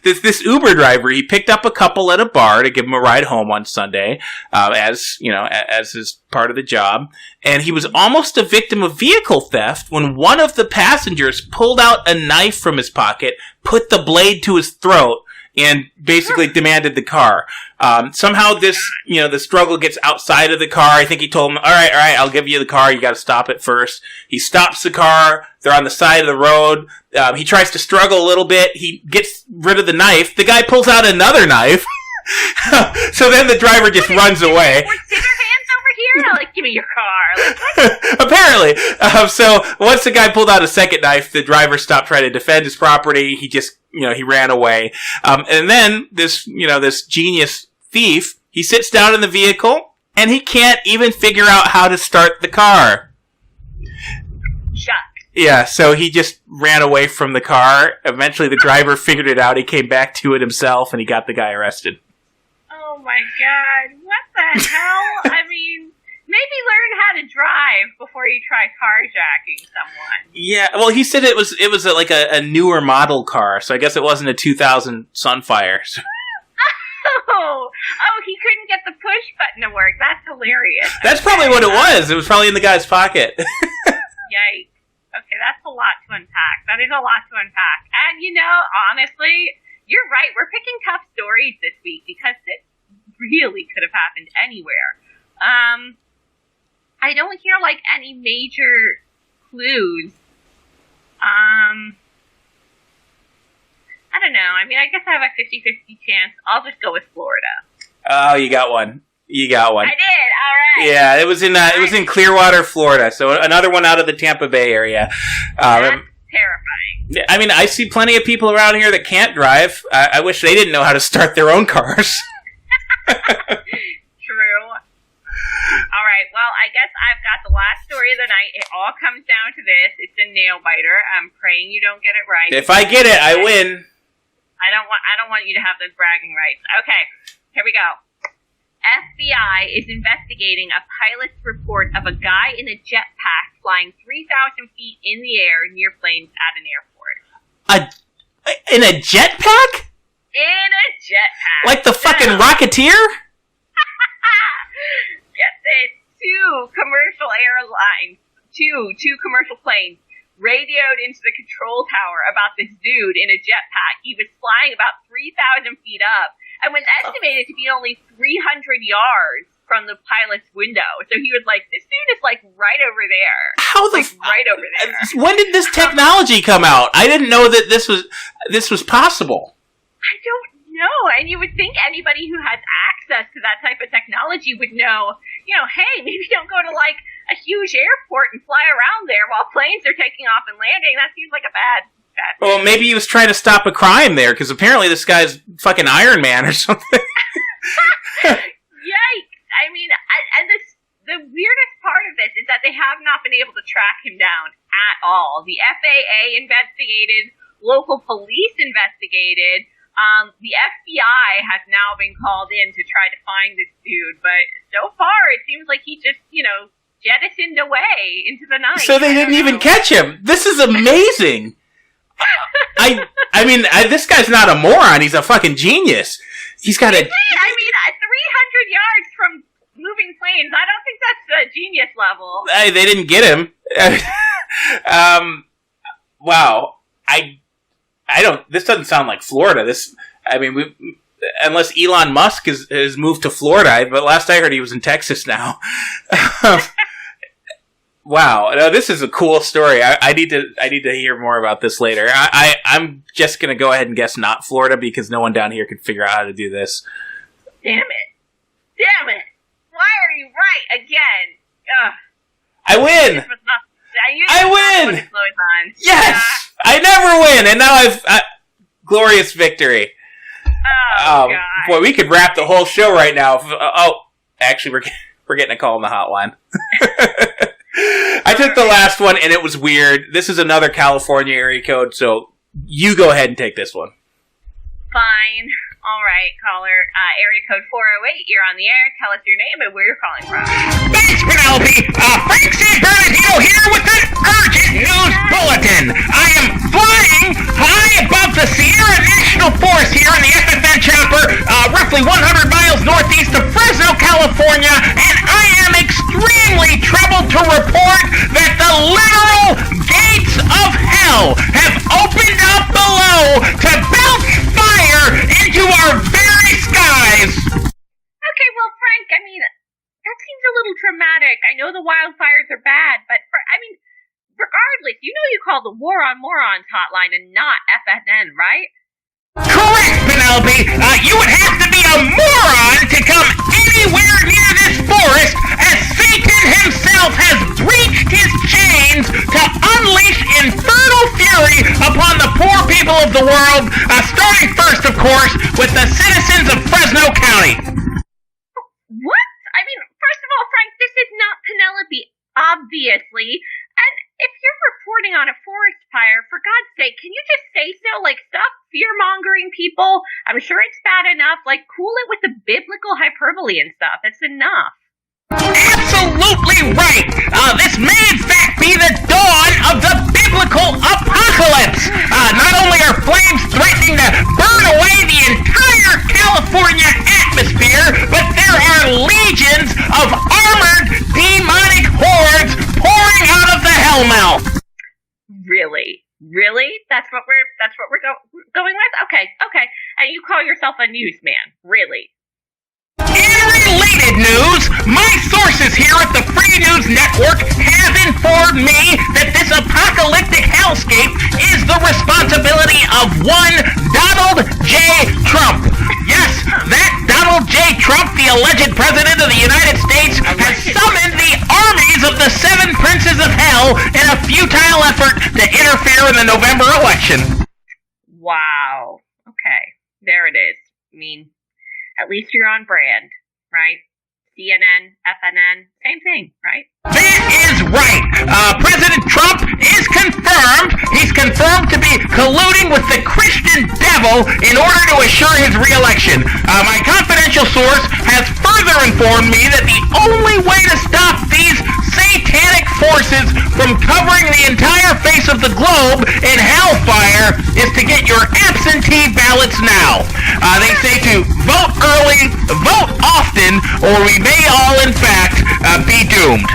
this Uber driver, he picked up a couple at a bar to give him a ride home on Sunday, as his part of the job, and he was almost a victim of vehicle theft when one of the passengers pulled out a knife from his pocket, put the blade to his throat, and basically demanded the car. Somehow the struggle gets outside of the car. I think he told him, all right, I'll give you the car. You got to stop it first. He stops the car. They're on the side of the road. He tries to struggle a little bit. He gets rid of the knife. The guy pulls out another knife. So then the driver just runs away. Get your hands over here. Give me your car. Apparently. So once the guy pulled out a second knife, the driver stopped trying to defend his property. He just, he ran away. And then this genius thief, he sits down in the vehicle and he can't even figure out how to start the car. Shucks. Yeah, so he just ran away from the car. Eventually the driver figured it out. He came back to it himself and he got the guy arrested. Oh my God. What the hell? I mean, Maybe learn how to drive before you try carjacking someone. Yeah, well, he said it was like a newer model car, so I guess it wasn't a 2000 Sunfire. Oh, he couldn't get the push button to work. That's hilarious. That's probably what it was. It was probably in the guy's pocket. Yikes. Okay, that's a lot to unpack. That is a lot to unpack. And, honestly, you're right. We're picking tough stories this week because this really could have happened anywhere. I don't hear, any major clues. I don't know. I mean, I guess I have a 50-50 chance. I'll just go with Florida. Oh, you got one. I did. All right. Yeah, it was in Clearwater, Florida. So another one out of the Tampa Bay area. That's terrifying. I mean, I see plenty of people around here that can't drive. I wish they didn't know how to start their own cars. True. All right. Well, I guess I've got the last story of the night. It all comes down to this. It's a nail biter. I'm praying you don't get it right. If I get it, I win. I don't want you to have those bragging rights. Okay, here we go. FBI is investigating a pilot's report of a guy in a jetpack flying 3,000 feet in the air near planes at an airport. In a jetpack? In a jetpack. Like the fucking Rocketeer? Yes, it's two commercial planes radioed into the control tower about this dude in a jetpack. He was flying about 3,000 feet up and was estimated to be only 300 yards from the pilot's window. So he was like, this dude is right over there. Right over there. When did this technology come out? I didn't know that this was possible. I don't know. And you would think anybody who has access to that type of technology would know, hey, maybe don't go to a huge airport and fly around there while planes are taking off and landing. That seems like a bad Well, maybe he was trying to stop a crime there, because apparently this guy's fucking Iron Man or something. Yikes. I mean, and the weirdest part of this is that they have not been able to track him down at all. The FAA investigated, local police investigated, the FBI has now been called in to try to find this dude, but so far it seems like he just, jettisoned away into the night. So they didn't even catch him. This is amazing. I mean, this guy's not a moron. He's a fucking genius. He's got a... I mean, 300 yards from moving planes, I don't think that's a genius level. They didn't get him. Wow. I don't... This doesn't sound like Florida. Unless Elon Musk has moved to Florida, but last I heard he was in Texas now. Wow, no, this is a cool story. I need to hear more about this later. I'm just gonna go ahead and guess not Florida because no one down here can figure out how to do this. Damn it! Why are you right again? Ugh. I win. I win. Yes, I never win, and now I've glorious victory. Oh God. Boy, we could wrap the whole show right now. Actually, we're getting a call on the hotline. I took the last one, and it was weird. This is another California area code, so you go ahead and take this one. Fine. All right, caller. Area code 408. You're on the air. Tell us your name and where you're calling from. Thanks, Penelope. Frank San Bernardino here with an urgent news bulletin. I am flying high above the Sierra National Forest here in the FFN chopper, roughly 100 miles northeast of Fresno, California, and I am extremely troubled to report that the literal gates of hell have opened up below to belch fire into our very skies. Okay, well, Frank, I mean, that seems a little dramatic. I know the wildfires are bad, but regardless, you call the War on Morons hotline and not FNN, right? Correct, Penelope. You would have to be a moron to come anywhere near this forest, as Satan himself has breached his chains to unleash infernal fury upon the poor people of the world, starting first, of course, with the citizens of Fresno County. What? I mean, first of all, Frank, this is not Penelope, obviously. And if you're reporting on a forest fire, for God's sake, can you just say so? Stop fear-mongering people. I'm sure it's bad enough. Cool it with the biblical hyperbole and stuff. It's enough. Absolutely right! This may in fact be the dawn of the biblical apocalypse! Not only are flames threatening to burn away the entire California atmosphere, but there are legions of armored demonic hordes pouring out of the hellmouth! Really? Really? That's what we're going with? Okay. And you call yourself a newsman. Really? In related news, my sources here at the Free News Network have informed me that this apocalyptic hellscape is the responsibility of one Donald J. Trump. Yes, that Donald J. Trump, the alleged president of the United States, has summoned the armies of the seven princes of hell in a futile effort to interfere in the November election. Wow. Okay. There it is. I mean, at least you're on brand, right? CNN, FNN, same thing, right? That is right. President Trump is confirmed. He's confirmed to be colluding with the Christian devil in order to assure his re-election. My confidential source has further informed me that the only way to stop these satanic forces from covering the entire face of the globe in hellfire is to get your absentee ballots now. They say to vote early, vote often, or we may all, in fact, be doomed.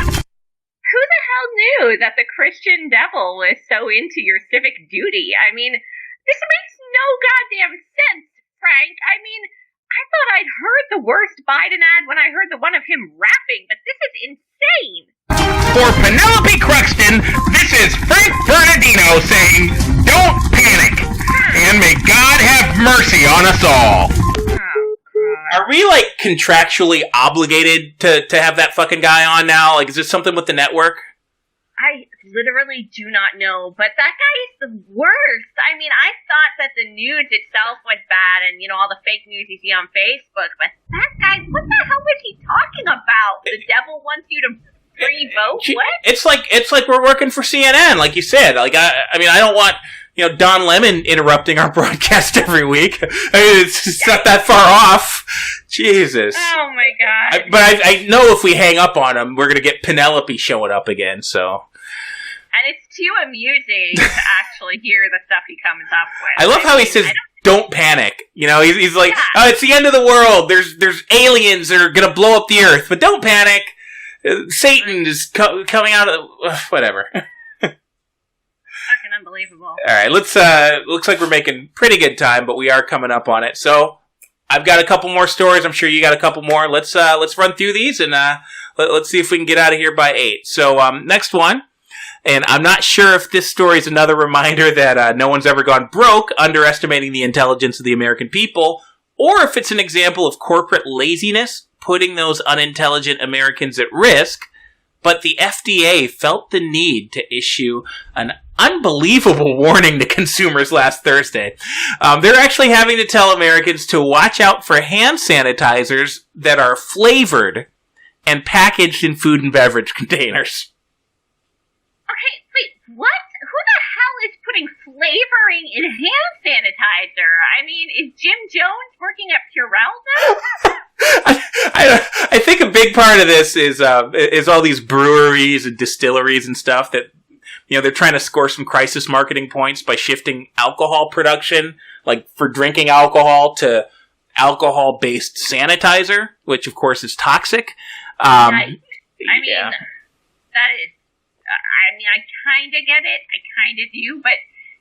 Who the hell knew that the Christian devil was so into your civic duty? I mean, this makes no goddamn sense, Frank. I mean, I thought I'd heard the worst Biden ad when I heard the one of him rapping, but this is insane. For Penelope Cruxton, this is Frank Bernardino saying, don't panic, and may God have mercy on us all. Are we, like, contractually obligated to have that fucking guy on now? Like, is this something with the network? I literally do not know, but that guy is the worst. I mean, I thought that the news itself was bad and, you know, all the fake news you see on Facebook, but that guy, what the hell was he talking about? The devil wants you to free vote? What? It's like we're working for CNN, like you said. Like, I mean, I don't want, you know, Don Lemon interrupting our broadcast every week. I mean, it's not that far off. Jesus. Oh my God. But I know if we hang up on him, we're going to get Penelope showing up again, so. And it's too amusing to actually hear the stuff he comes up with. I love how he says, don't panic. You know, he's like, oh, it's the end of the world. There's aliens that are going to blow up the earth, but don't panic. Satan is coming out of whatever. Fucking unbelievable. All right, looks like we're making pretty good time, but we are coming up on it. So I've got a couple more stories. I'm sure you got a couple more. Let's run through these and let's see if we can get out of here by 8. So next one, and I'm not sure if this story is another reminder that no one's ever gone broke, underestimating the intelligence of the American people, or if it's an example of corporate laziness putting those unintelligent Americans at risk. But the FDA felt the need to issue an unbelievable warning to consumers last Thursday. They're actually having to tell Americans to watch out for hand sanitizers that are flavored and packaged in food and beverage containers. Okay, wait, what? Who the hell is putting flavoring in hand sanitizer? I mean, is Jim Jones working at Purell now? I think a big part of this is all these breweries and distilleries and stuff that, you know, they're trying to score some crisis marketing points by shifting alcohol production, like for drinking alcohol, to alcohol-based sanitizer, which of course is toxic. I mean, that is. I mean, I kind of get it. I kind of do, but.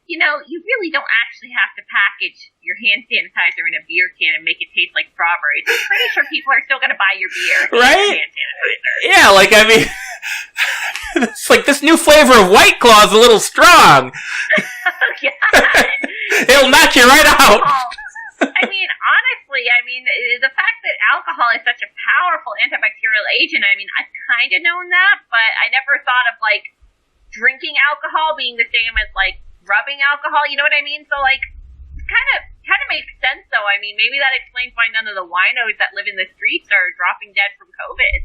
You know, you really don't actually have to package your hand sanitizer in a beer can and make it taste like strawberries. I'm pretty sure people are still going to buy your beer. Right? Hand sanitizer. Yeah, like, I mean, it's like this new flavor of White Claw is a little strong. Oh, God. It'll knock you right out. I mean, honestly, the fact that alcohol is such a powerful antibacterial agent, I mean, I've kind of known that, but I never thought of, like, drinking alcohol being the same as, like, rubbing alcohol, you know what I mean? So, like, kind of makes sense, though. I mean, maybe that explains why none of the winos that live in the streets are dropping dead from COVID.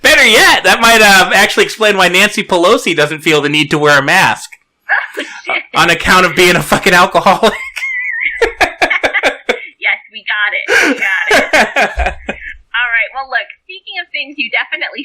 Better yet, that might actually explain why Nancy Pelosi doesn't feel the need to wear a mask. Oh, shit. On account of being a fucking alcoholic. Yes, we got it. All right, well, look, speaking of things you definitely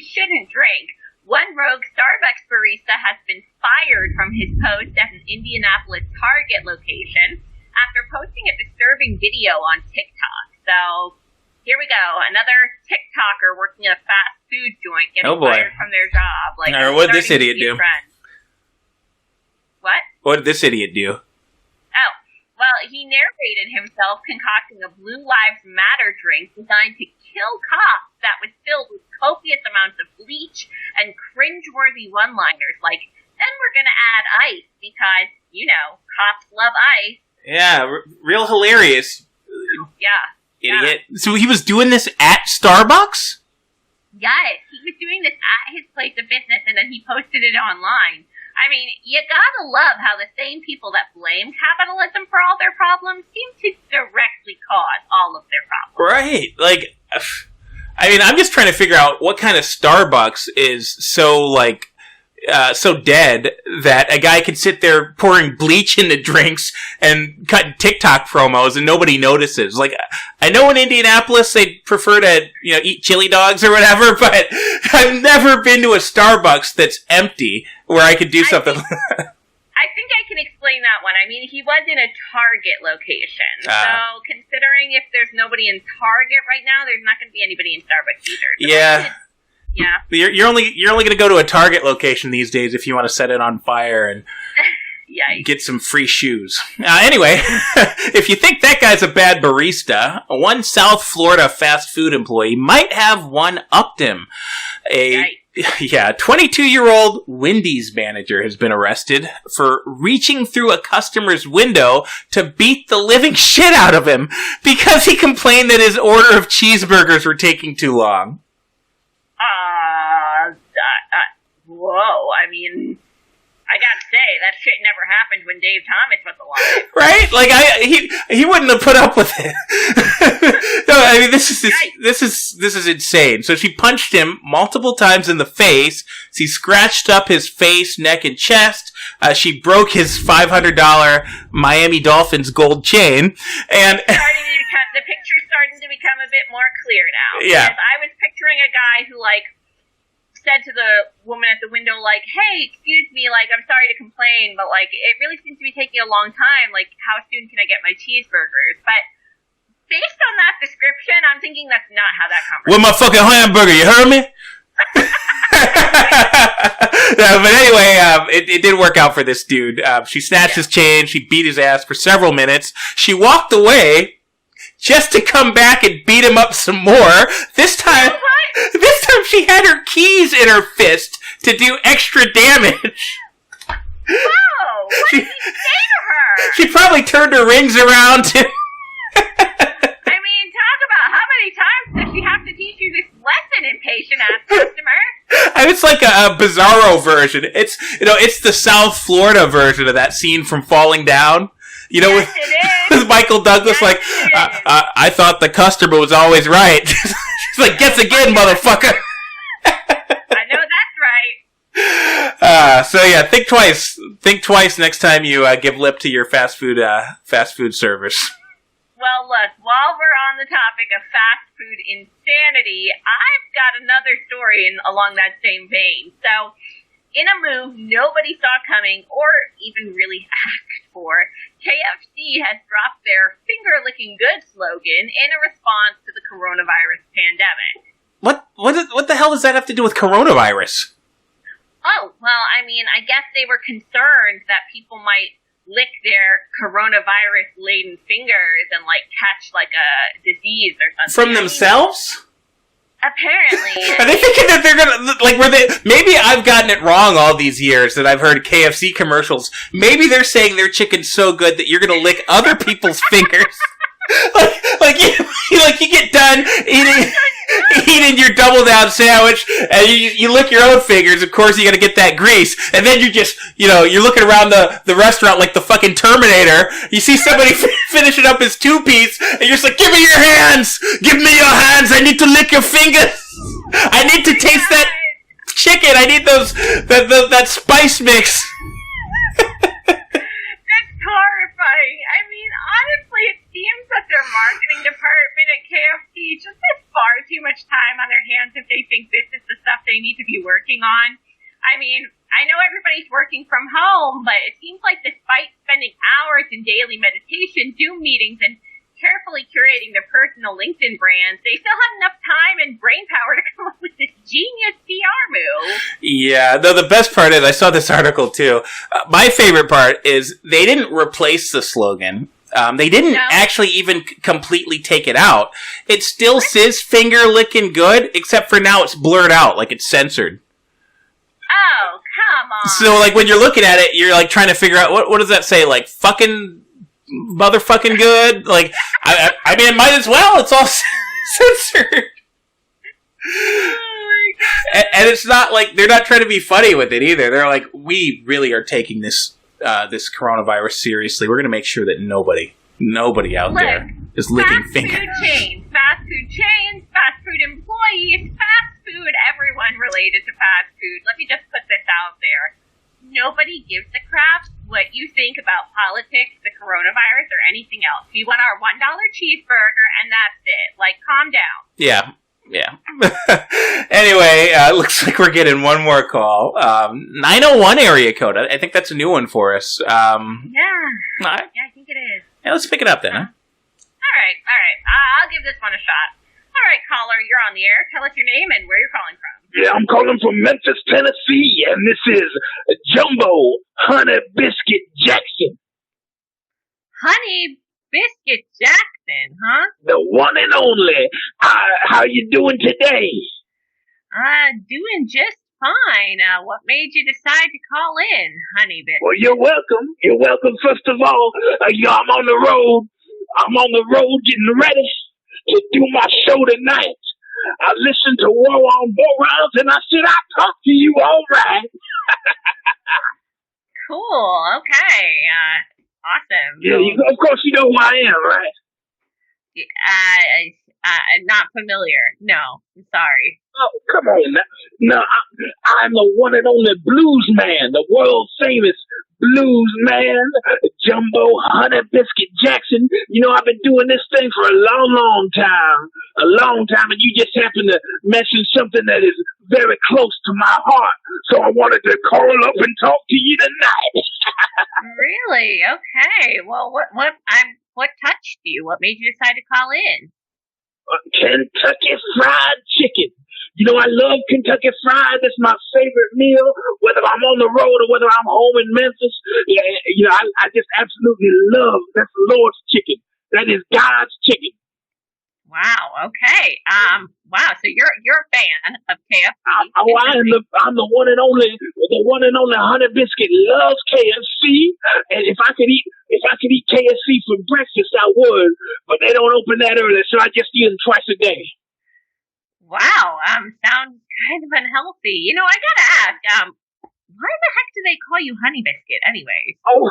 disturbing video on TikTok. So here we go. Another TikToker working at a fast food joint getting fired from their job. Like, what did this idiot do? What? What did this idiot do? Oh, well, he narrated himself concocting a Blue Lives Matter drink designed to kill cops that was filled with copious amounts of bleach and cringeworthy one-liners like, then we're going to add ice because, you know, cops love ice. Yeah, real hilarious. Yeah. Idiot. Yeah. So he was doing this at Starbucks? Yes, he was doing this at his place of business and then he posted it online. I mean, you gotta love how the same people that blame capitalism for all their problems seem to directly cause all of their problems. Right. Like, I mean, I'm just trying to figure out what kind of Starbucks is so, like, so dead that a guy can sit there pouring bleach into drinks and cutting TikTok promos and nobody notices. Like, I know in Indianapolis they prefer to, you know, eat chili dogs or whatever, but I've never been to a Starbucks that's empty where I could do something. I think I can explain that one. I mean, he was in a Target location. So considering if there's nobody in Target right now, there's not going to be anybody in Starbucks either. So yeah. Yeah. You're only going to go to a Target location these days if you want to set it on fire and get some free shoes. Anyway, if you think that guy's a bad barista, one South Florida fast food employee might have one-upped him. A 22-year-old Wendy's manager has been arrested for reaching through a customer's window to beat the living shit out of him because he complained that his order of cheeseburgers were taking too long. Whoa, I mean, I gotta say, that shit never happened when Dave Thomas was alive. Right? Like, he wouldn't have put up with it. No, I mean, this is insane. So she punched him multiple times in the face. She scratched up his face, neck, and chest. She broke his $500 Miami Dolphins gold chain. And the picture's starting to become a bit more clear now. Yeah. Because I was picturing a guy who, like, said to the woman at the window, like, hey, excuse me, like, I'm sorry to complain, but, like, it really seems to be taking a long time. Like, how soon can I get my cheeseburgers? But based on that description, I'm thinking that's not how that conversation. With my fucking hamburger, you heard me? No, but anyway, it did work out for this dude. She snatched his chain, she beat his ass for several minutes. She walked away just to come back and beat him up some more. This time she had her keys in her fist to do extra damage. Whoa! What did he say to her? She probably turned her rings around to... I mean, talk about how many times does she have to teach you this lesson, impatient-ass customer? It's like a Bizarro version. It's the South Florida version of that scene from Falling Down. You know, yes, with Michael Douglas, like, I thought the customer was always right. She's like, guess again, motherfucker. I know that's right. So yeah, think twice. Think twice next time you give lip to your fast food service. Well, look, while we're on the topic of fast food insanity, I've got another story along that same vein. So, in a move nobody saw coming or even really asked for, KFC has dropped their finger-licking good slogan in a response to the coronavirus pandemic. What the hell does that have to do with coronavirus? Oh, well, I mean, I guess they were concerned that people might lick their coronavirus-laden fingers and, like, catch, like, a disease or something. From themselves? Apparently. Are they thinking that they're gonna, like, maybe I've gotten it wrong all these years that I've heard KFC commercials. Maybe they're saying their chicken's so good that you're gonna lick other people's fingers. like you get done eating your double down sandwich and you lick your own fingers. Of course you gotta get that grease. And then you're just, you're looking around the restaurant like the fucking Terminator. You see somebody finishing up his 2-piece and you're just like, give me your hands! Give me your hands! I need to lick your fingers! I need to taste that chicken! I need that spice mix! Horrifying. I mean, honestly, it seems that their marketing department at KFC just has far too much time on their hands if they think this is the stuff they need to be working on. I mean, I know everybody's working from home, but it seems like despite spending hours in daily meditation, Zoom meetings, and carefully curating their personal LinkedIn brands, they still had enough time and brain power to come up with this genius PR move. Yeah, though the best part is, I saw this article too. My favorite part is they didn't replace the slogan. They didn't actually even completely take it out. It still says finger licking good, except for now it's blurred out, like it's censored. Oh, come on. So, like, when you're looking at it, you're, like, trying to figure out, what does that say? Like, fucking, motherfucking good? Like, I mean, it might as well. It's all censored. And it's not like, they're not trying to be funny with it either. They're like, we really are taking this coronavirus seriously. We're going to make sure that nobody out there is licking fingers. Fast food chains, fast food employees, fast food, everyone related to fast food. Let me just put this out there. Nobody gives a crap what you think about politics, the coronavirus, or anything else. We want our $1 cheeseburger, and that's it. Like, calm down. Yeah. Anyway, looks like we're getting one more call. 901 area code. I think that's a new one for us. Yeah, I think it is. Yeah, let's pick it up then, huh? All right. I'll give this one a shot. All right, caller, you're on the air. Tell us your name and where you're calling from. Yeah, I'm calling from Memphis, Tennessee, and this is Jumbo Honey Biscuit Jackson. Honey Biscuit Jackson, huh? The one and only. How you doing today? Doing just fine. What made you decide to call in, Honey Biscuit? Well, you're welcome. You're welcome. First of all, I'm on the road. I'm on the road getting ready to do my show tonight. I listened to Morons, and I said, I'll talk to you all right. Cool. Okay. Awesome. Yeah, of course you know who I am, right? Not familiar. No, I'm sorry. Oh, come on. No, I'm the one and only bluesman, the world famous bluesman, Jumbo Honey Biscuit Jackson. You know, I've been doing this thing for a long time, and you just happen to mention something that is very close to my heart. So I wanted to call up and talk to you tonight. Really? Okay. Well, what touched you? What made you decide to call in? Kentucky Fried Chicken. You know, I love Kentucky Fried. That's my favorite meal, whether I'm on the road or whether I'm home in Memphis. Yeah, you know, I just absolutely love. That's Lord's chicken. That is God's chicken. Wow. Okay. Wow. So you're a fan of KFC. I'm the one and only Honey Biscuit loves KFC. And if I could eat KFC for breakfast, I would. But they don't open that early, so I just eat them twice a day. Wow. Sounds kind of unhealthy. You know, I gotta ask. Why the heck do they call you Honey Biscuit, anyways? Oh,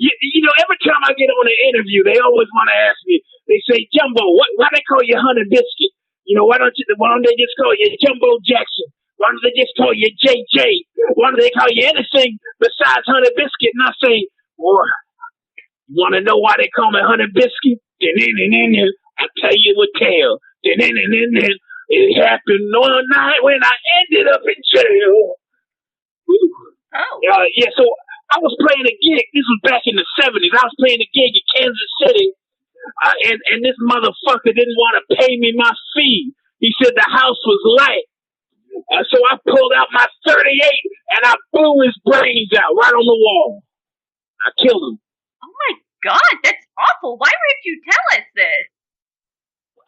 you know, every time I get on an interview, they always want to ask me. They say, Jumbo, why they call you Honey Biscuit? You know, why don't they just call you Jumbo Jackson? Why don't they just call you JJ? Why don't they call you anything besides Honey Biscuit? And I say, well, you want to know why they call me Honey Biscuit? I tell you what, tell. It happened one night when I ended up in jail. Oh. Yeah, so I was playing a gig. This was back in the 70s. I was playing a gig in Kansas City. And this motherfucker didn't want to pay me my fee. He said the house was light. So I pulled out my 38 and I blew his brains out right on the wall. I killed him. Oh my God, that's awful. Why would you tell us this?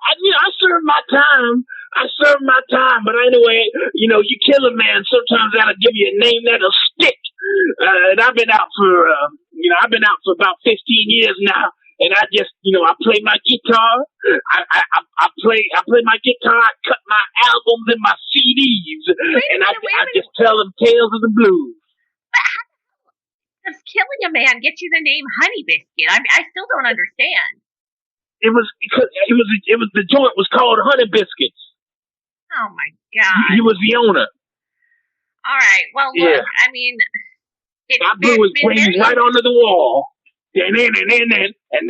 I served my time. But anyway, you know, you kill a man, sometimes that'll give you a name that'll stick. And I've been out for about 15 years now. And I just, you know, I play my guitar. I play my guitar. I cut my albums and my CDs, and I just tell them tales of the blues. But how does killing a man get you the name Honey Biscuit? I still don't understand. It was the joint was called Honey Biscuits. Oh my God! He was the owner. All right. Well, look. I mean, I blew his brains right onto the wall. And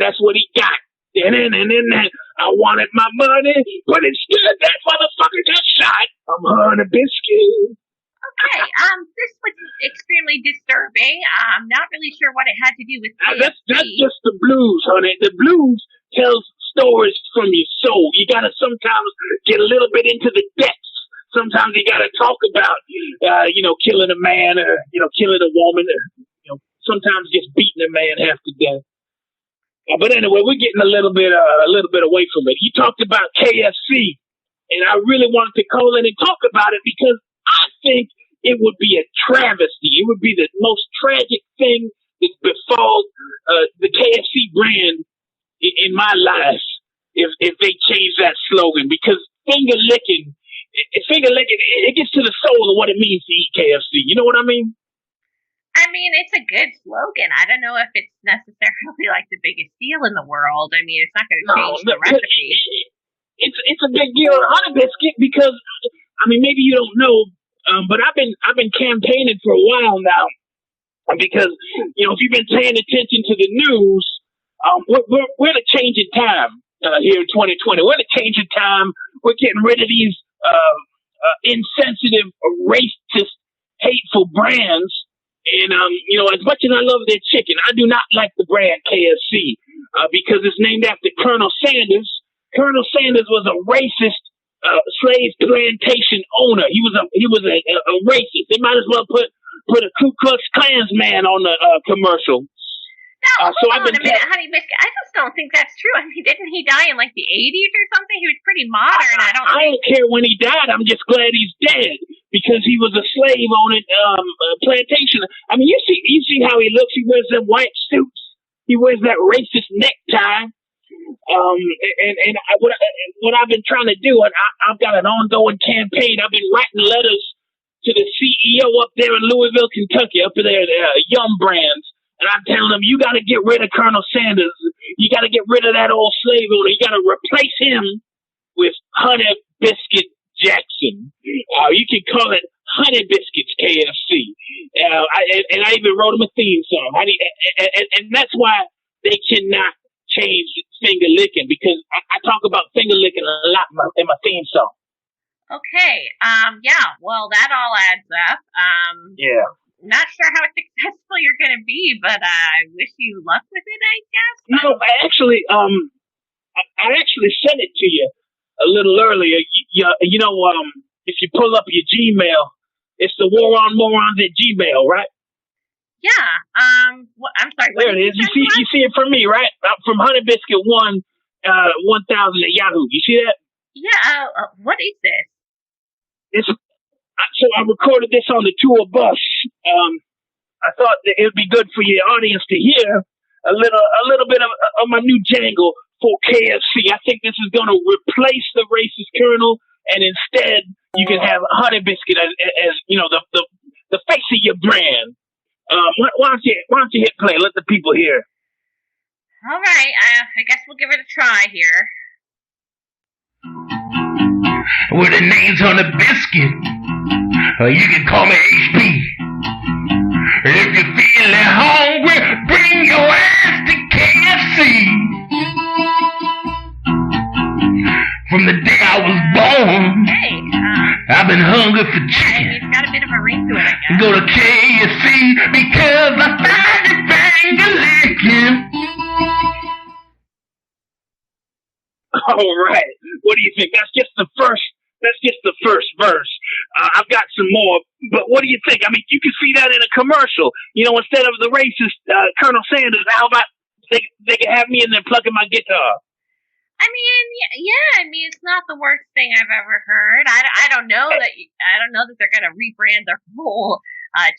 that's what he got. I wanted my money, but instead that motherfucker got shot. I'm Honey Biscuit. Okay, this was extremely disturbing. I'm not really sure what it had to do with KFC. That's just the blues, honey. The blues tells stories from your soul. You gotta sometimes get a little bit into the depths. Sometimes you gotta talk about, killing a man or, killing a woman or, sometimes just beating a man half to death. But anyway, we're getting a little bit away from it. You talked about KFC, and I really wanted to call in and talk about it because I think it would be a travesty. It would be the most tragic thing that befall the KFC brand in my life if they change that slogan, because finger licking, it gets to the soul of what it means to eat KFC. You know what I mean? I mean, it's a good slogan. I don't know if it's necessarily like the biggest deal in the world. I mean, it's not going to change the recipe. It's a big deal on Honey Biscuit because, maybe you don't know, but I've been campaigning for a while now because, if you've been paying attention to the news, we're in a changing time here in 2020. We're in a changing time. We're getting rid of these insensitive, racist, hateful brands. And, as much as I love their chicken, I do not like the brand KFC because it's named after Colonel Sanders. Colonel Sanders was a racist slave plantation owner. He was a racist. They might as well put a Ku Klux Klansman on the commercial. Now, hold on a minute, Honey Biscuit. I just don't think that's true. I mean, didn't he die in like the 80s or something? He was pretty modern. I don't care when he died. I'm just glad he's dead because he was a slave on a plantation. I mean, you see how he looks. He wears them white suits. He wears that racist necktie. What I've been trying to do, and I've got an ongoing campaign. I've been writing letters to the CEO up there in Louisville, Kentucky, up there at Yum Brands. And I'm telling them, you got to get rid of Colonel Sanders. You got to get rid of that old slave owner. You got to replace him with Honey Biscuit Jackson. You can call it Honey Biscuits KFC. And I even wrote him a theme song. And that's why they cannot change finger licking, because I talk about finger licking a lot in my theme song. Okay. Yeah. Well, that all adds up. Yeah. Not sure how successful you're going to be, but I wish you luck with it, I guess. No, I actually sent it to you a little earlier. If you pull up your Gmail, it's the Morons at Gmail, right? Yeah. I'm sorry. There it is. You see it from me, right? From Honey Biscuit 1000 at Yahoo. You see that? Yeah. What is this? So I recorded this on the tour bus. I thought that it would be good for your audience to hear a little bit of my new jangle for KFC. I think this is going to replace the racist Colonel, and instead you can have Honey Biscuit as the face of your brand. Why don't you hit play? Let the people hear. All right. I guess we'll give it a try here. With the name's on the biscuit, you can call me HB. If you're feeling hungry, bring your ass to KFC. From the day I was born, I've been hungry for chicken. It's got a bit of a ring to it, I guess. Go to KFC because I find it finger licking. All right. What do you think? That's just the first verse. I've got some more, but what do you think? I mean, you can see that in a commercial. Instead of the racist Colonel Sanders, how about they can have me in there plucking my guitar? I mean, yeah. I mean, it's not the worst thing I've ever heard. I don't know that they're going to rebrand their whole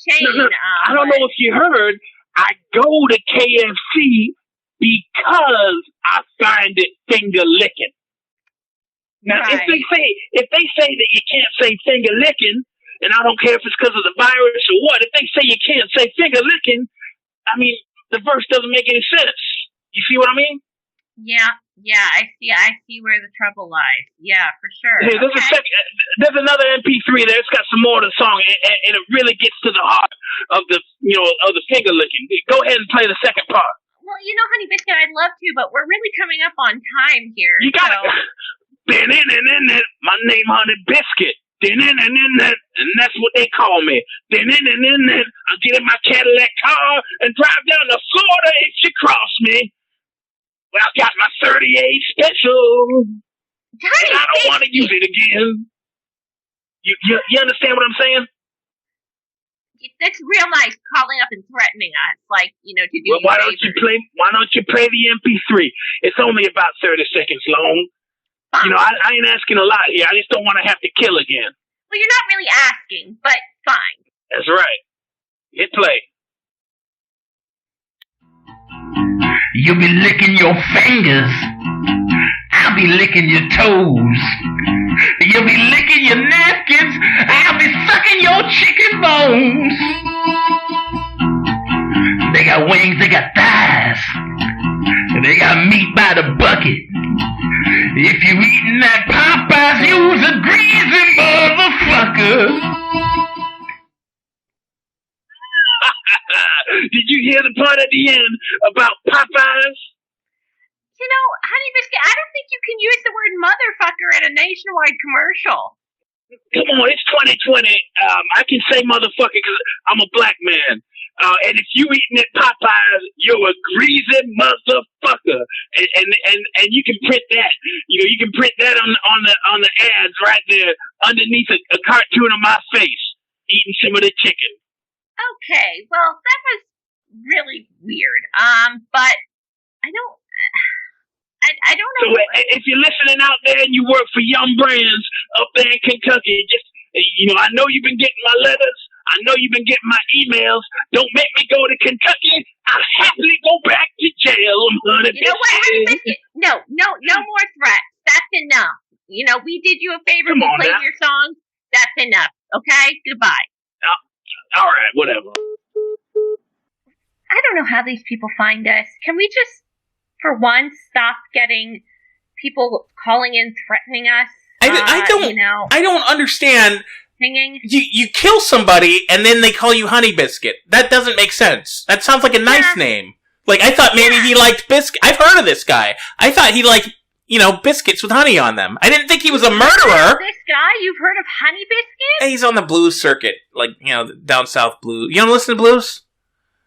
chain. No, I don't know if you heard. I go to KFC because I find it finger licking. Now, right. if they say that you can't say finger licking, and I don't care if it's because of the virus or what, if they say you can't say finger licking, I mean, the verse doesn't make any sense. You see what I mean? Yeah, I see where the trouble lies. Yeah, for sure. Hey, there's another MP3 there. It's got some more of the song, and it really gets to the heart of the finger licking. Go ahead and play the second part. Well, Honey Biscuit, I'd love to, but we're really coming up on time here. You got it. My name Honey Biscuit. And that's what they call me. I'll get in my Cadillac car and drive down to Florida if you cross me. Well, I got my 38 special. Honey, And I don't want to use it again. You understand what I'm saying? That's real nice, calling up and threatening us, like, to do. Well, why don't you play the MP3? It's only about 30 seconds long. Fine. I ain't asking a lot here. I just don't want to have to kill again. Well, you're not really asking, but fine. That's right. Hit play. You'll be licking your fingers. I'll be licking your toes. You'll be licking your napkins. I'll be sucking your chicken bones. They got wings, they got thighs. They got meat by the bucket. If you eating that Popeyes, you's a greasy motherfucker. Did you hear the part at the end about Popeyes? Honey Biscuit, I don't think you can use the word motherfucker in a nationwide commercial. Come on, it's 2020. I can say motherfucker because I'm a black man. And if you eating at Popeyes, you're a greasy motherfucker. And you can print that. You can print that on the ads right there underneath a cartoon of my face eating some of the chicken. Okay, well, that was really weird. But I don't know. So if you're listening out there and you work for Yum Brands up there in Kentucky, just, I know you've been getting my letters. I know you've been getting my emails. Don't make me go to Kentucky. I'll happily go back to jail. You know what, Honey Biscuit? No more threats. That's enough. We did you a favor. We played your song. That's enough. Okay? Goodbye. All right, whatever. I don't know how these people find us. Can we just, for once, stop getting people calling in threatening us? I don't understand. Singing. You kill somebody and then they call you Honey Biscuit. That doesn't make sense. That sounds like a nice name. Like, I thought maybe he liked biscuit. I've heard of this guy. I thought he liked, biscuits with honey on them. I didn't think he was a murderer. This guy? You've heard of Honey Biscuit? Hey, he's on the blues circuit. Like, down south blues. You don't listen to blues?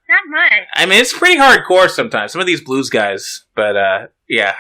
Not much. I mean, it's pretty hardcore sometimes. Some of these blues guys. But, yeah.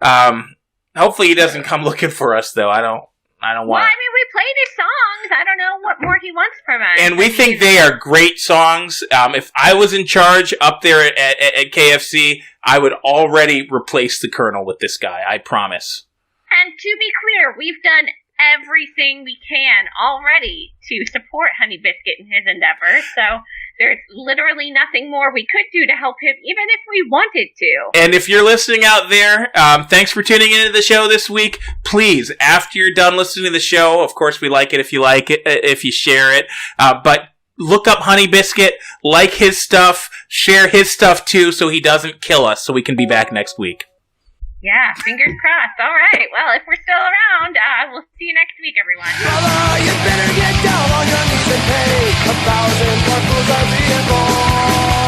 Apparently. Hopefully he doesn't come looking for us, though. I don't want. Well, I mean, we played his songs. I don't know what more he wants from us. And we think they are great songs. If I was in charge up there at KFC, I would already replace the Colonel with this guy. I promise. And to be clear, we've done everything we can already to support Honey Biscuit in his endeavors. So there's literally nothing more we could do to help him, even if we wanted to. And if you're listening out there, thanks for tuning into the show this week. Please, after you're done listening to the show, of course we like it if you like it, if you share it, but look up Honey Biscuit, like his stuff, share his stuff too, so he doesn't kill us, so we can be back next week. Yeah, fingers crossed. All right. Well, if we're still around, we'll see you next week, everyone. Brother, you better get down on your knees and pay 1,000 more fools are being born.